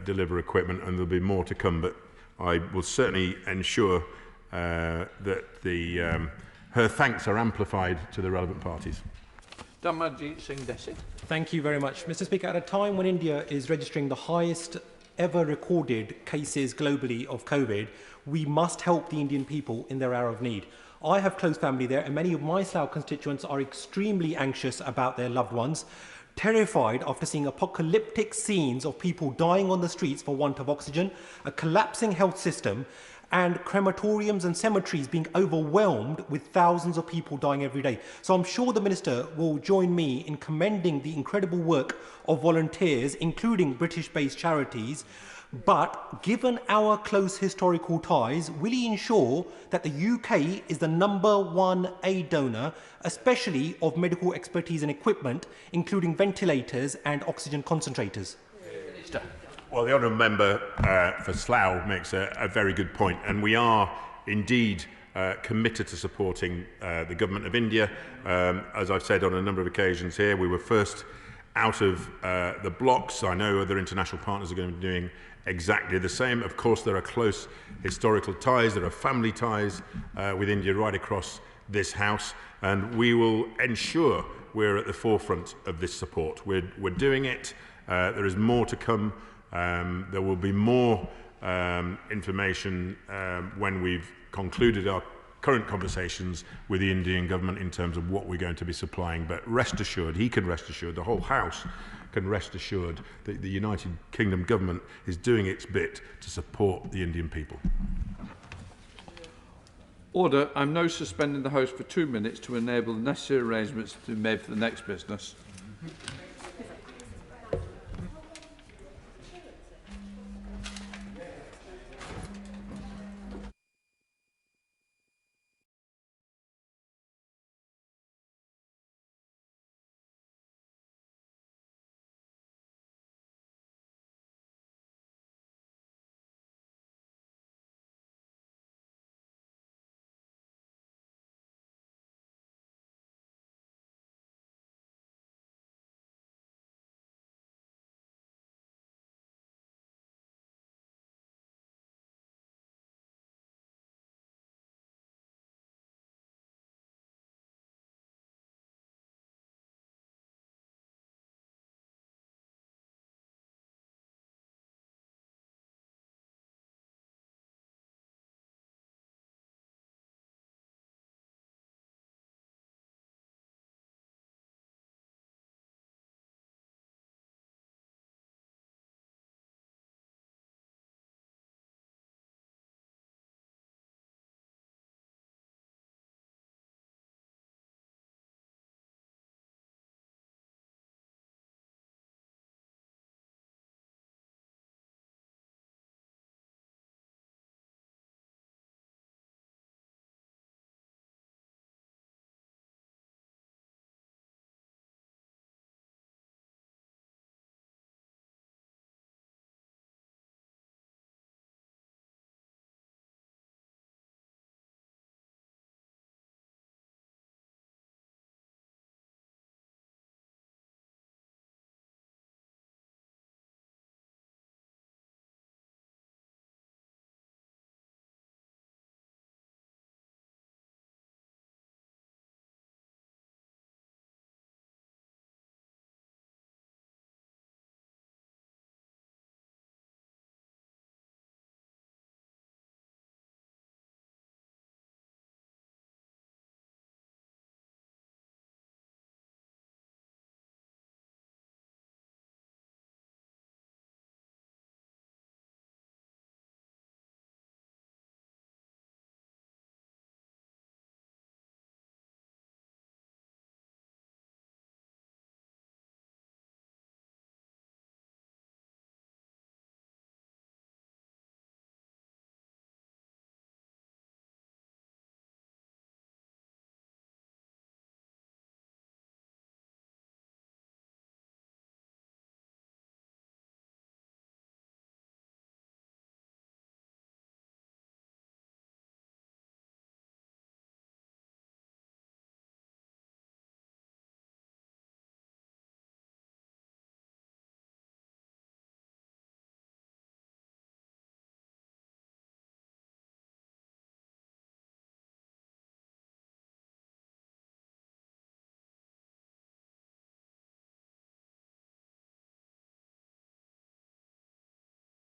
deliver equipment, and there'll be more to come, but I will certainly ensure that her thanks are amplified to the relevant parties. Damarjit Singh Desi. Thank you very much, Mr. Speaker. At a time when India is registering the highest ever recorded cases globally of COVID, we must help the Indian people in their hour of need. I have close family there, and many of my Slough constituents are extremely anxious about their loved ones, terrified after seeing apocalyptic scenes of people dying on the streets for want of oxygen, a collapsing health system, and crematoriums and cemeteries being overwhelmed with thousands of people dying every day. So I'm sure the Minister will join me in commending the incredible work of volunteers, including British-based charities. But given our close historical ties, will he ensure that the UK is the #1 aid donor, especially of medical expertise and equipment, including ventilators and oxygen concentrators? Well, the honourable member for Slough makes a very good point, and we are indeed committed to supporting the Government of India. As I've said on a number of occasions here, we were first out of the blocks. I know other international partners are going to be doing exactly the same. Of course, there are close historical ties, there are family ties with India right across this House, and we will ensure we're at the forefront of this support. We're doing it. There is more to come. There will be more information when we've concluded our current conversations with the Indian government in terms of what we're going to be supplying. But rest assured, he can rest assured, the whole House can rest assured that the United Kingdom government is doing its bit to support the Indian people. Order. I'm now suspending the House for 2 minutes to enable the necessary arrangements to be made for the next business.